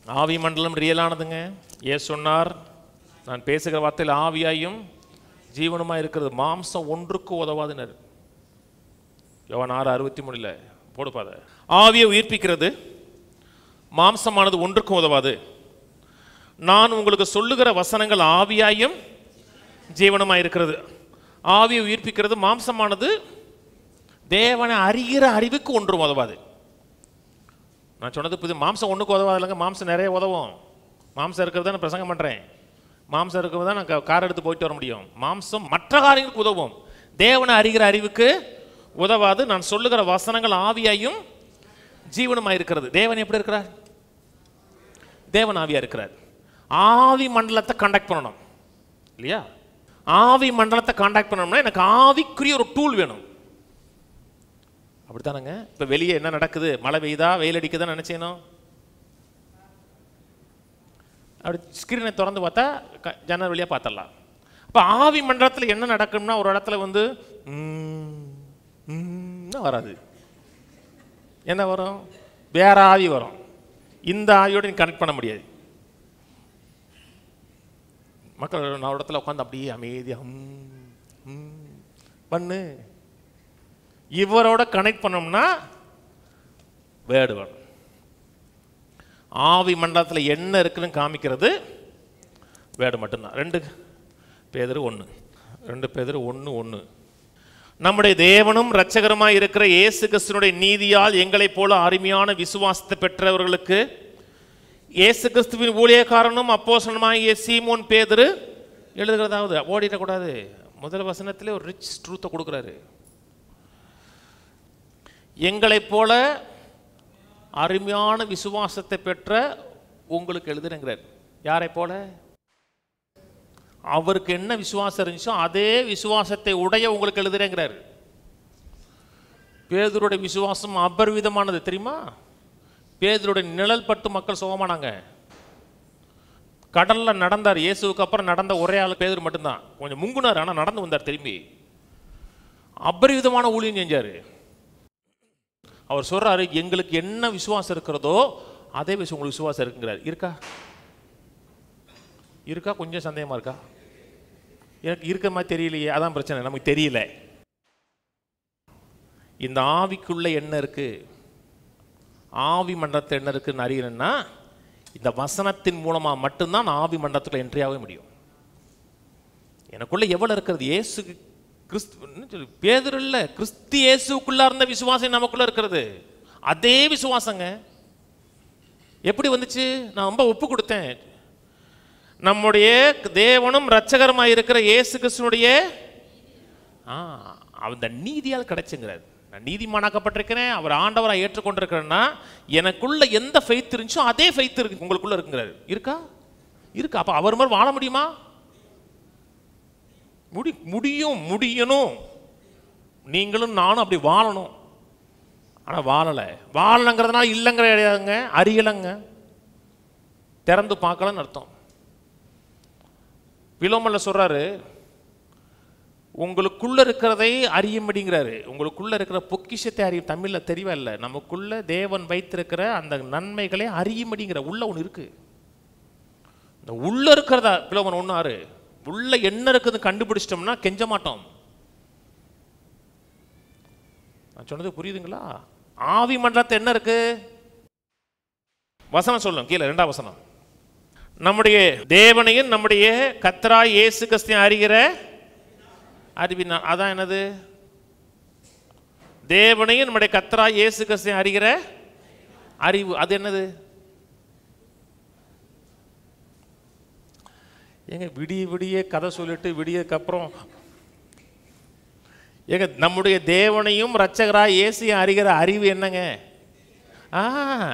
ஆவி மண்டலம் ரியலானதுங்க. ஏன் சொன்னார்? நான் பேசுகிற வார்த்தையில் ஆவியாயும் ஜீவனுமாக இருக்கிறது, மாம்சம் ஒன்றுக்கு உதவாதுனர். யோவான் 6:63 போடுப்பாத. ஆவியை உயிர்ப்பிக்கிறது, மாம்சமானது ஒன்றுக்கும் உதவாது. நான் உங்களுக்கு சொல்லுகிற வசனங்கள் ஆவியாயும் ஜீவனுமாக இருக்கிறது. ஆவியை உயிர்ப்பிக்கிறது, மாம்சமானது தேவனை அறிகிற அறிவுக்கு ஒன்றும் உதவாது. நான் சொன்னது புது. மாம்சம் ஒன்றுக்கு உதவாது இல்லைங்க, மாம்சம் நிறைய உதவும். மாம்சம் இருக்கிறது தான் நான் பிரசங்கம் பண்ணுறேன். மாம்சம் இருக்கிறது தான் நான் கார் எடுத்து போயிட்டு வர முடியும். மாம்சம் மற்ற காரியங்களுக்கு உதவும், தேவனை அறிகிற அறிவுக்கு உதவாது. நான் சொல்லுகிற வசனங்கள் ஆவியாயும் ஜீவனமாக இருக்கிறது. தேவன் எப்படி இருக்கிறார்? தேவன் ஆவியா இருக்கிறார். ஆவி மண்டலத்தை காண்டாக்ட் பண்ணணும் இல்லையா? ஆவி மண்டலத்தை காண்டாக்ட் பண்ணணும்னா எனக்கு ஆவிக்குரிய ஒரு டூல் வேணும். அப்படித்தானங்க? இப்போ வெளியே என்ன நடக்குது? மழை பெய்யுதா, வெயில் அடிக்குதா நினைச்சேனோ? அப்படி ஸ்கிரீனை திறந்து பார்த்தா ஜன்னல் வழியாக பார்த்துடலாம். அப்போ ஆவி மண்டலத்தில் என்ன நடக்கும்னா ஒரு இடத்துல வந்து வராது. என்ன வரும்? வேற ஆவி வரும். இந்த ஆவியோடு நீ கனெக்ட் பண்ண முடியாது. மக்கள் நான் இடத்துல உட்காந்து அப்படியே அமைதியாக பண்ணு. இவரோட கனெக்ட் பண்ணோம்னா வேர்டு வரும். ஆவி மண்டலத்தில் என்ன இருக்குன்னு காமிக்கிறது வேர்டு மட்டும்தான். 2 பேதுரு 1:1. நம்முடைய தேவனும் இரட்சகருமாய் இருக்கிற இயேசு கிறிஸ்துவினுடைய நீதியால் எங்களைப் போல அருமையான விசுவாசத்தை பெற்றவர்களுக்கு இயேசு கிறிஸ்துவின் ஊழியக்காரனும் அப்போஸ்தலனுமாகிய சீமோன் பேதுரு எழுதுகிறதாவது. ஓடிடக்கூடாது. முதல் வசனத்திலே ஒரு ரிச் ட்ரூத்தை கொடுக்குறாரு. எங்களைப் போல அருமையான விசுவாசத்தை பெற்ற உங்களுக்கு எழுதுறேங்கிறார். யாரை போல? அவருக்கு என்ன விசுவாசம் இருந்துச்சோ அதே விசுவாசத்தை உடைய உங்களுக்கு எழுதுறேங்கிறார். பேதுருடைய விசுவாசம் அபரிவிதமானது தெரியுமா? பேதுருடைய நிழல் பட்டு மக்கள் சுகமானாங்க. கடல்ல நடந்தார். இயேசுவுக்கு அப்புறம் நடந்த ஒரே ஆள் பேதுரு மட்டும்தான். கொஞ்சம் முங்குனார், ஆனால் நடந்து வந்தார் திரும்பி. அபரிவிதமான ஊழியம் செஞ்சார். அவர் சொல்றாரு, எங்களுக்கு என்ன விசுவாசம் இருக்கிறதோ அதே விஷயம் உங்களுக்கு விசுவாசம் இருக்குங்கிறார். இருக்கா? கொஞ்சம் சந்தேகமா இருக்கா? எனக்கு இருக்கிற மாதிரி தெரியலையே. அதான் பிரச்சனை, நமக்கு தெரியல. இந்த ஆவிக்குள்ள என்ன இருக்கு, ஆவி மண்டலத்தில் என்ன இருக்குன்னு அறியணும்னா இந்த வசனத்தின் மூலமா மட்டும்தான் ஆவி மண்டலத்துக்குள்ள என்ட்ரி ஆக முடியும். எனக்குள்ள எவ்வளவு இருக்கிறது? இயேசு கிறிஸ்து பேதுரு இல்ல, கிறிஸ்து இயேசுக்குள்ள இருந்த விசுவாசம் நமக்குள்ள இருக்கிறது. அதே விசுவாசங்க. எப்படி வந்துச்சு? நான் ரொம்ப ஒப்பு கொடுத்தேன். நம்முடைய தேவனும் இரட்சகருமாய் இருக்கிற இயேசு கிறிஸ்துனுடைய அந்த நீதியால் கிடைச்சுங்கிறார். நான் நீதிமானாக்கப்பட்டிருக்கிறேன், அவர் ஆண்டவராக ஏற்றுக்கொண்டிருக்கிறேன்னா எனக்குள்ள எந்த ஃபெய்த் இருந்துச்சோ அதே ஃபெய்த் இருக்கு உங்களுக்குள்ள இருக்குங்கிறார். இருக்கா? அப்ப அவர் மாதிரி வாழ முடியுமா? முடியணும். நீங்களும் நானும் அப்படி வாழணும். ஆனா வாழலங்கிறதுனால இல்லைங்கிற கிடையாதுங்க, அறியலைங்க, திறந்து பார்க்கலன்னு அர்த்தம். பிலோமன்ல சொல்றாரு, உங்களுக்குள்ள இருக்கிறதை அறியும்படிங்கிறாரு. உங்களுக்குள்ள இருக்கிற பொக்கிஷத்தை அறியும். தமிழ்ல தெரியவே இல்லை. நமக்குள்ள தேவன் வைத்திருக்கிற அந்த நன்மைகளை அறியும்படிங்கிற உள்ள ஒன்று இருக்கு. இந்த உள்ள இருக்கிறதா பிலோமன் 1:6 உள்ள என்ன இருக்குதுன்னு கண்டுபிடிச்சிட்டோம்னா கெஞ்ச மாட்டோம். நான் சொன்னது புரியுதுங்களா? ஆவி மண்டலத்தை என்ன இருக்கு? வசனம் சொல்லும் கீழே 2ஆம் வசனம். நம்முடைய தேவனையும் நம்முடைய கர்த்தராகிய இயேசு கிறிஸ்துவையும் அறிகிற அறிவினால். அதான் என்னது? தேவனையும் நம்முடைய கர்த்தராகிய இயேசு கிறிஸ்துவையும் அறிகிற அறிவு. அது என்னது? ஏங்க விடிய கதை சொல்லிட்டு விடியதுக்கப்புறம் ஏங்க நம்முடைய தேவனையும் இரட்சகராகிய இயேசுவையும் அறிகிற அறிவு என்னங்க?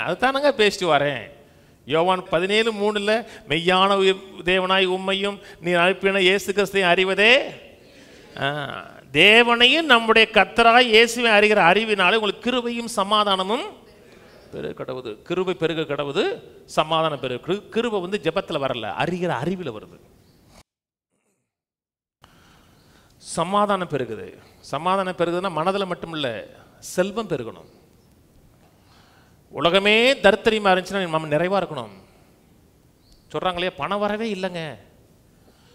அதுதானங்க பேசிட்டு வரேன். யோவான் 17:3 மெய்யான தேவனாய் உம்மையும் நீ அனுப்பின இயேசு கிறிஸ்துவையும் அறிவதே. தேவனையும் நம்முடைய கர்த்தராகிய இயேசுவை அறிகிற அறிவினாலே உங்களுக்கு கிருபையும் சமாதானமும் பெருக கடவுது. கிருபை பெருக கடவுது, சமாதானம் பெருகு. கிருபை வந்து ஜெபத்தில் வரல, அறிகிற அறிவில் வருது. சமாதானம் பெருகுது. சமாதானம் பெருகுதுன்னா மனதில் மட்டும் இல்லை, செல்வம் பெருகணும். உலகமே தரித்திரமா இருந்துச்சுன்னா நம்ம நிறைவா இருக்கணும். சொல்றாங்களே பணம் வரவே இல்லைங்க,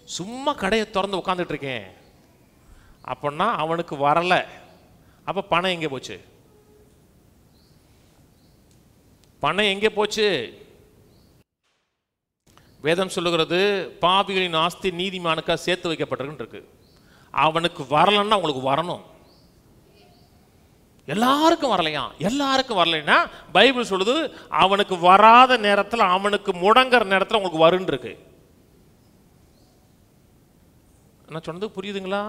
சும்மா கடையை திறந்து உட்காந்துட்டு இருக்கேன் அப்படின்னா அவனுக்கு வரல. அப்ப பணம் எங்கே போச்சு? பணம் எங்கே போச்சு? வேதம் சொல்லுகிறது, பாவிகளின் ஆஸ்தி நீதிமானுக்கா சேர்த்து வைக்கப்பட்டிருக்கு. அவனுக்கு வரலன்னா உங்களுக்கு வரணும். எல்லாருக்கும் வரலையா? எல்லாருக்கும் வரலைன்னா பைபிள் சொல்லுது அவனுக்கு வராத நேரத்தில், அவனுக்கு முடங்குற நேரத்தில் உங்களுக்கு வருன்னு இருக்கு. நான் சொன்னது புரியுதுங்களா?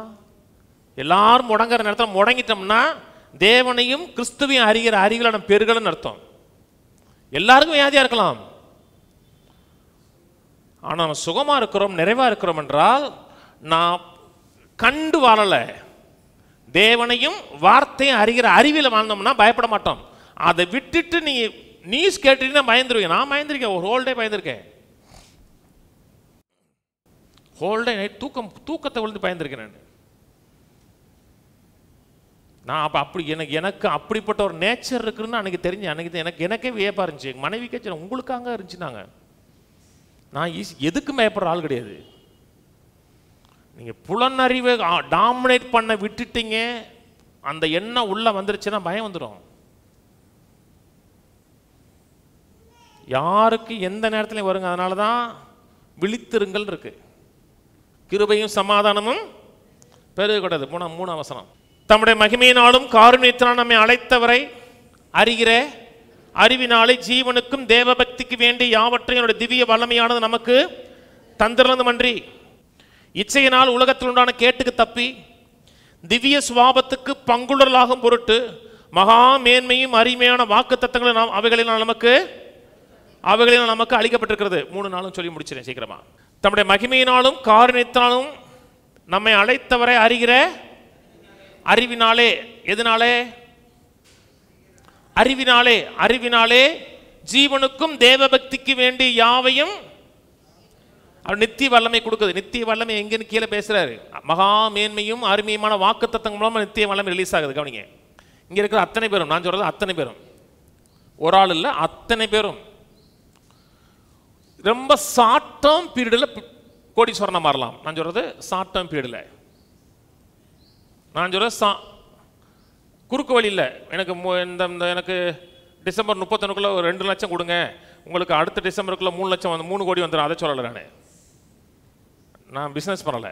எல்லாரும் முடங்குற நேரத்தில் முடங்கிட்டோம்னா தேவனையும் கிறிஸ்துவையும் அறிகிற அறிவில் நம்ம பெருகலன்னு அர்த்தம். எல்லாருக்கும் வியாதியா இருக்கலாம், ஆனால் நம்ம சுகமா இருக்கிறோம், நிறைவா இருக்கிறோம் என்றால் நான் கண்டு வாழலை, தேவனையும் வார்த்தையும் அறிகிற அறிவியல் வாழ்ந்தோம்னா பயப்பட மாட்டோம். அதை விட்டுட்டு நீ நியூஸ் கேட்டுட்டீங்கன்னா பயந்துருவீங்க. நான் பயந்துருக்கேன், ஒரு ஹோல் டே பயந்துருக்கேன். ஹோல் டே நைட் தூக்கத்தை விழுந்து பயந்துருக்கேன். நான் அப்போ அப்படி எனக்கு அப்படிப்பட்ட ஒரு நேச்சர் இருக்குன்னு அன்றைக்கி தெரிஞ்சு, அன்றைக்கி எனக்கே வியப்பாக இருந்துச்சு. எங்கள் மனைவிக்கே சரி உங்களுக்காக இருந்துச்சுனாங்க. நான் எதுக்கும் பயப்படுற ஆள் கிடையாது. நீங்கள் புலனறிவை டாமினேட் பண்ண விட்டுட்டீங்க, அந்த எண்ணம் உள்ள வந்துருச்சுன்னா பயம் வந்துடும். யாருக்கு எந்த நேரத்துலையும் வருங்க. அதனால தான் விழித்திருங்கள் இருக்கு. கிருபையும் சமாதானமும் பெருகக்கூடாது. மூணாம் வசனம். தம்முடைய மகிமையினாலும் காருண்யத்தினால் நம்மை அழைத்தவரை அறிகிற அறிவினாலே ஜீவனுக்கும் தேவபக்திக்கு வேண்டிய யாவற்றையும் என்னுடைய திவ்ய வல்லமையானது நமக்கு தந்திரமன்றி இச்சையினால் உலகத்தில் உண்டான கேட்டுக்கு தப்பி திவ்ய சுவாபத்துக்கு பங்குள்ளலாகும் பொருட்டு மகா மேன்மையும் அருமையான வாக்கு தத்தங்களை அவைகளினால் நமக்கு அளிக்கப்பட்டிருக்கிறது. 3 நாளும் சொல்லி முடிச்சிடறேன் சீக்கிரமா. தம்முடைய மகிமையினாலும் காருண்யத்தினாலும் நம்மை அழைத்தவரை அறிகிற அறிவினாலே. எதனாலே? அறிவினாலே ஜீவனுக்கும் தேவபக்திக்கு வேண்டிய யாவையும் அவர் நித்திய வல்லமை கொடுக்குது. நித்திய வல்லமை எங்கன்னு கீழே பேசுறாரு. மகா மேன்மையும் அருமையுமான வாக்கு தத்தங்கள் மூலமா நித்திய வல்லமை ரிலீஸ் ஆகுது. கவனிங்க, இங்க இருக்கிற அத்தனை பேரும், நான் சொல்றது அத்தனை பேரும், ஒரு ஆள் இல்லை, அத்தனை பேரும் ரொம்ப ஷார்ட் டேர்ம் பீரியடில் கோடீஸ்வரனா மாறலாம். நான் சொல்றது ஷார்ட் டேர்ம் பீரியடில். நான் சொல்றது குறுக்கு வழி இல்லை. எனக்கு டிசம்பர் 31க்குள்ள ஒரு 2 லட்சம் கொடுங்க, உங்களுக்கு அடுத்த டிசம்பருக்குள்ள 3 லட்சம் 3 கோடி வந்துடும். அதை சொல்லலை. நான் பிஸ்னஸ் பண்ணலை.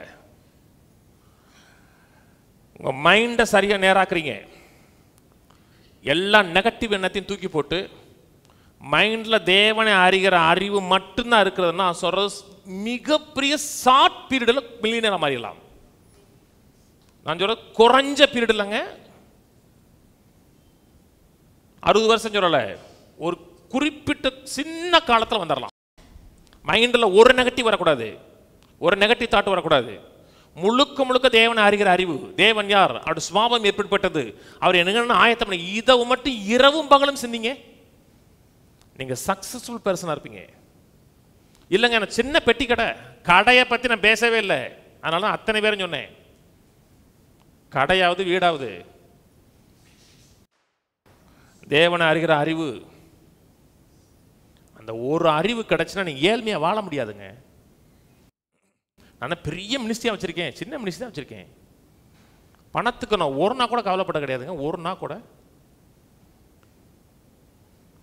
உங்கள் மைண்டை சரியாக நேராக்குறீங்க. எல்லா நெகட்டிவ் எண்ணத்தையும் தூக்கி போட்டு மைண்டில் தேவனை அறிகிற அறிவு மட்டும்தான் இருக்கிறதுனா சொல்கிறது மிகப்பெரிய ஷார்ட் பீரியடில் மில்லியனராக மாறிடலாம். நான் சொல்கிறது குறைஞ்ச பீரியட் இல்லைங்க, 60 வருஷம் சொல்லலை, ஒரு குறிப்பிட்ட சின்ன காலத்தில் வந்துடலாம். மைண்டில் ஒரு நெகட்டிவ் வரக்கூடாது, ஒரு நெகட்டிவ் தாட் வரக்கூடாது. முழுக்க தேவனை அறிகிற அறிவு. தேவன் யார், அவருடைய சுபாவம் எப்படிப்பட்டது, அவர் என்னன்னு ஆயத்தம் பண்ணி இதை மட்டும் இரவும் பகலும் சிந்திங்க, நீங்கள் சக்ஸஸ்ஃபுல் பர்சனாக இருப்பீங்க. இல்லைங்க நான் சின்ன பெட்டி கடையை பற்றி நான் பேசவே இல்லை, அதனால தான் அத்தனை பேரும் சொன்னேன். கடையாவது வீடாவது தேவனை அறிகிற அறிவு, அந்த ஒரு அறிவு கிடைச்சுன்னா நீங்கள் ஏழ்மையாக வாழ முடியாதுங்க. நான் பெரிய மினிஸ்ட்ரியாக வச்சுருக்கேன், சின்ன மினிஸ்ட்ரி தான் வச்சுருக்கேன். பணத்துக்கு நான் ஒரு நாள் கூட கவலைப்பட கிடையாதுங்க. ஒரு நாள் கூட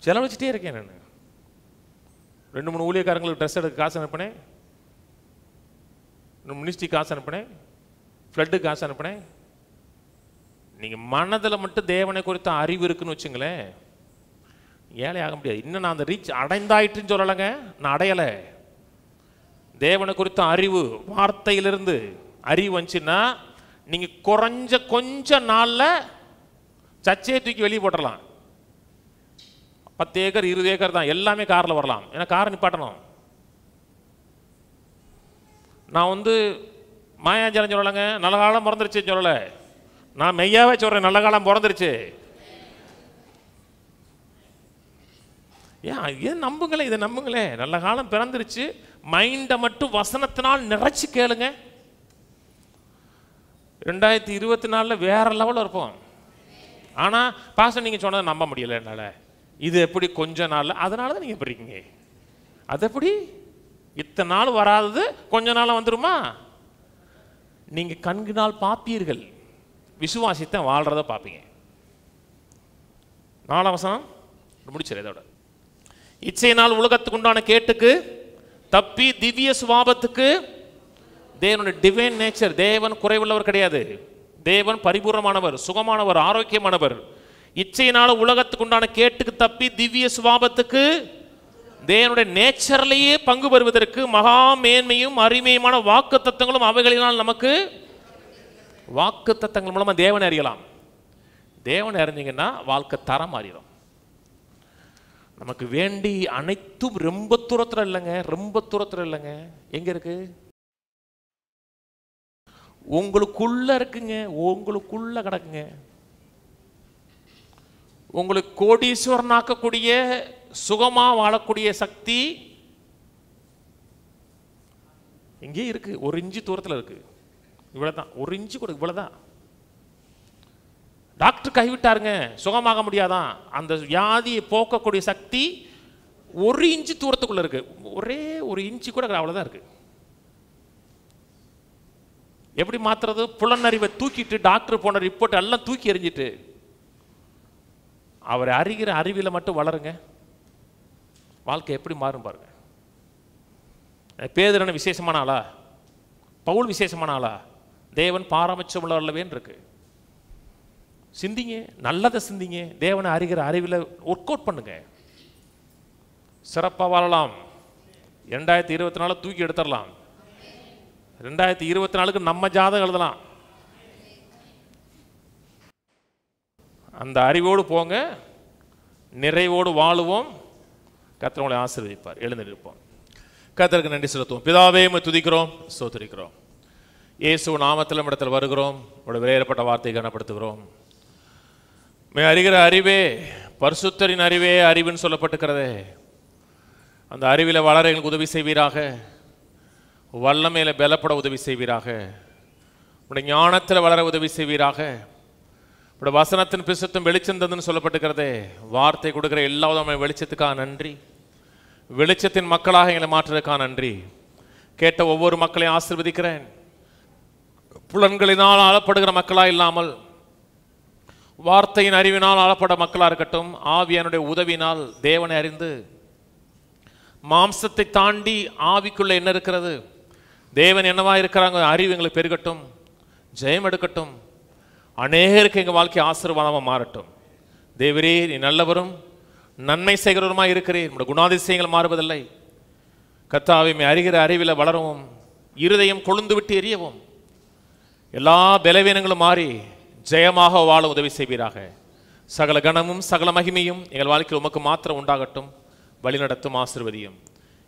செலவழிச்சிட்டே இருக்கேன். நான் 2-3 ஊழியக்காரங்களுக்கு ட்ரெஸ் எடுக்க காசு அனுப்பினேன், மினிஸ்ட்ரி காசு அனுப்பினேன், ஃப்ளட்டுக்கு காசு அனுப்பினேன். நீங்கள் மனதில் மட்டும் தேவனை குறித்த அறிவு இருக்குன்னு வச்சுங்களேன், ஏழை ஆக முடியாது. இன்னும் நான் அந்த ரீச் அடைந்தாயிட்டுன்னு சொல்லலைங்க, நான் அடையலை. தேவனை குறித்த அறிவு, வார்த்தையிலிருந்து அறிவு வந்துச்சுன்னா நீங்கள் கொஞ்ச நாளில் சர்ச்சையை தூக்கி வெளியே போட்டுடலாம். 10 ஏக்கர் 20 ஏக்கர் தான், எல்லாமே காரில் வரலாம். ஏன்னா காரை நிப்பாட்டணும். நான் மாயாஜலம் சொல்லலைங்க, நல்ல காலம் பிறந்துருச்சு சொல்லலை, நான் மெய்யாவே சொல்கிறேன், நல்ல காலம் பிறந்துருச்சு. ஏன் நம்புங்களேன், இதை நம்புங்களேன், நல்ல காலம் பிறந்துருச்சு. மைண்டை மட்டும் வசனத்தினால் நிறைச்சி கேளுங்க. 2024 வேற லெவலில் இருப்போம். ஆனால் பாஸ்டர் நீங்கள் சொன்னதை நம்ப முடியலை என்னால், இது எப்படி கொஞ்ச நாள், அதனால தான் நீங்கள் எப்படி இருக்கீங்க. அது எப்படி இத்தனை நாள் வராதது கொஞ்ச நாள் வந்துருமா? நீங்கள் கண்கினால் பார்ப்பீர்கள், விசுவாசித்த வாழ்றத பார்ப்பீங்க. 4ஆம் வசனம் முடிச்சிரு. இதோட இச்சையினால் உலகத்துக்கு உண்டான கேட்டுக்கு தப்பி திவ்ய சுபாவத்துக்கு, தேவனுடைய டிவைன் நேச்சர், தேவன் குறைவுள்ளவர் கிடையாது, தேவன் பரிபூர்ணமானவர், சுகமானவர், ஆரோக்கியமானவர். இச்சையினால உலகத்துக்கு உண்டான கேட்டுக்கு தப்பி திவ்ய சுபாவத்துக்கு தேவனுடைய நேச்சர்லேயே பங்கு பெறுவதற்கு மகா மேன்மையும் அருமையுமான வாக்கு தத்தங்களும் அவைகளினால் நமக்கு வாக்கு தத்தங்கள் மூலமா தேவனை அறியலாம். தேவனை அறிஞ்சிங்கன்னா வாழ்க்கை தரம் மாறிடும். நமக்கு வேண்டி அனைத்தும் ரொம்ப தூரத்தில் இல்லைங்க, ரொம்ப தூரத்தில் இல்லைங்க. எங்க இருக்கு? உங்களுக்குள்ள இருக்குங்க, உங்களுக்குள்ள கிடக்குங்க. உங்களுக்கு கோடீஸ்வரனாக்கக்கூடிய சுகமா வாழக்கூடிய சக்தி எங்கே இருக்கு? ஒரு இன்ச்சு தூரத்தில் இருக்கு. இவ்வளவுதான், ஒரு இன்ச்சு கூட, இவ்வளவுதான். டாக்டர் கைவிட்டாருங்க, சுகமாக முடியாதான். அந்த வியாதியை போக்கக்கூடிய சக்தி ஒரு இன்ச்சு தூரத்துக்குள்ள இருக்கு. ஒரே ஒரு இன்ச்சு கூட அவ்வளவுதான் இருக்கு. எப்படி மாத்துறது? புலனறிவை தூக்கிட்டு டாக்டர் போன ரிப்போர்ட் எல்லாம் தூக்கி எறிஞ்சிட்டு அவர் அறிகிற அறிவில மட்டும் வளருங்க, வாழ்க்கை எப்படி மாறும் பாருங்க. பேதுரு விசேஷமான ஆளா? பவுல் விசேஷமான ஆளா? தேவன் பாரபட்சம் உள்ளவர்லவேன்னு இருக்கு. சிந்திங்க, நல்லதை சிந்திங்க, தேவனை அறிகிற அறிவில் ஒர்க் அவுட் பண்ணுங்க, சிறப்பாக வாழலாம். 2024 தூக்கி எடுத்துடலாம். 2024க்கு நம்ம ஜாதகம் எழுதலாம். அந்த அறிவோடு போங்க, நிறைவோடு வாழுவோம். கர்த்தர் உங்களை ஆசீர்வதிப்பார். எழுந்திருப்போம். கர்த்தருக்கு நன்றி செலுத்துவோம். பிதாவே உம்மை துதிக்கிறோம், ஸ்தோத்திரிக்கிறோம். இயேசு நாமத்தில் இடத்தில் வருகிறோம். உங்களுடைய விலையேறப்பட்ட வார்த்தையை கனப்படுத்துகிறோம். அறிகிற அறிவே, பரிசுத்தரின் அறிவே அறிவுன்னு சொல்லப்பட்டிருக்கிறதே, அந்த அறிவில் வளர எங்களுக்கு உதவி செய்வீராக. வல்லமையில பலப்பட உதவி செய்வீராக. உடைய ஞானத்தில் வளர உதவி செய்வீராக. உடைய வசனத்தின் பிசுத்தம் வெளிச்சம் தந்துன்னு சொல்லப்பட்டிருக்கிறதே, வார்த்தை கொடுக்கிற எல்லா விதமான வெளிச்சத்துக்காக நன்றி. வெளிச்சத்தின் மக்களாக எங்களை மாற்றுறதுக்காக நன்றி. கேட்ட ஒவ்வொரு மக்களையும் ஆசீர்வதிக்கிறேன். புலன்களினால் ஆளப்படுகிற மக்களா இல்லாமல் வார்த்தையின் அறிவினால் ஆளப்பட மக்களா இருக்கட்டும். ஆவியானுடைய உதவினால் தேவனை அறிந்து மாம்சத்தை தாண்டி ஆவிக்குள்ள என்ன இருக்கிறது, தேவன் என்னவா இருக்கிறாங்க, அறிவு எங்களுக்கு பெருகட்டும், ஜெயம் எடுக்கட்டும். அநேகருக்கு எங்கள் வாழ்க்கை ஆசீர்வாதமாக மாறட்டும். தேவரே, நீ நல்லவரும் நன்மை செய்கிறவருமாய் இருக்கிறீர். நம்முடைய குணாதிசயங்கள் மாறுவதில்லை. கர்த்தாவே, அறிகிற அறிவில் வளரவும், இருதயம் கொழுந்து விட்டு எரியவும், எல்லா பலவீனங்களும் மாறி ஜெயமாக வாழ உதவி செய்வீராக. சகல கணமும் சகல மகிமையும் எங்கள் வாழ்க்கையில் உமக்கு மாத்திரம் உண்டாகட்டும். வழிநடத்தும், ஆசீர்வதியும்.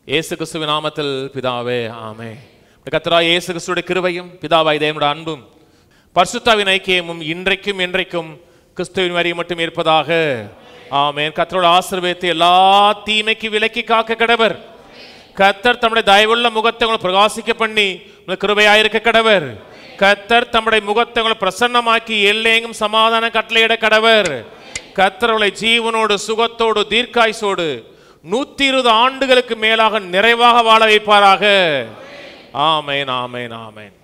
இயேசு கிறிஸ்துவின் நாமத்தில் பிதாவே, ஆமென். கர்த்தராகிய இயேசு கிறிஸ்துவின் கிருபையும் பிதாவாகிய தேவனுடைய அன்பும் பரிசுத்தாவின் ஐக்கியமும் இன்றைக்கும் என்றைக்கும் கிறிஸ்துவின் வரி மட்டும் இருப்பதாக. ஆமென். கர்த்தரோட ஆசீர்வாதத்தை எல்லா தீமைக்கு விலக்கி காக்க கடவர். கர்த்தர் தம்முடைய தயவுள்ள முகத்தை உங்களை பிரகாசிக்க பண்ணி கிருபையாயிருக்க கடவர். கர்த்தர் தம்முடைய முகத்தை உங்களை பிரசன்னமாக்கி எல்லையெங்கும் சமாதானம் கட்டளையிட கடவர். கர்த்தர் உங்களை ஜீவனோடு சுகத்தோடு தீர்க்காயுசோடு 120 ஆண்டுகளுக்கு மேலாக நிறைவாக வாழ வைப்பாராக. ஆமென், ஆமென், ஆமென்.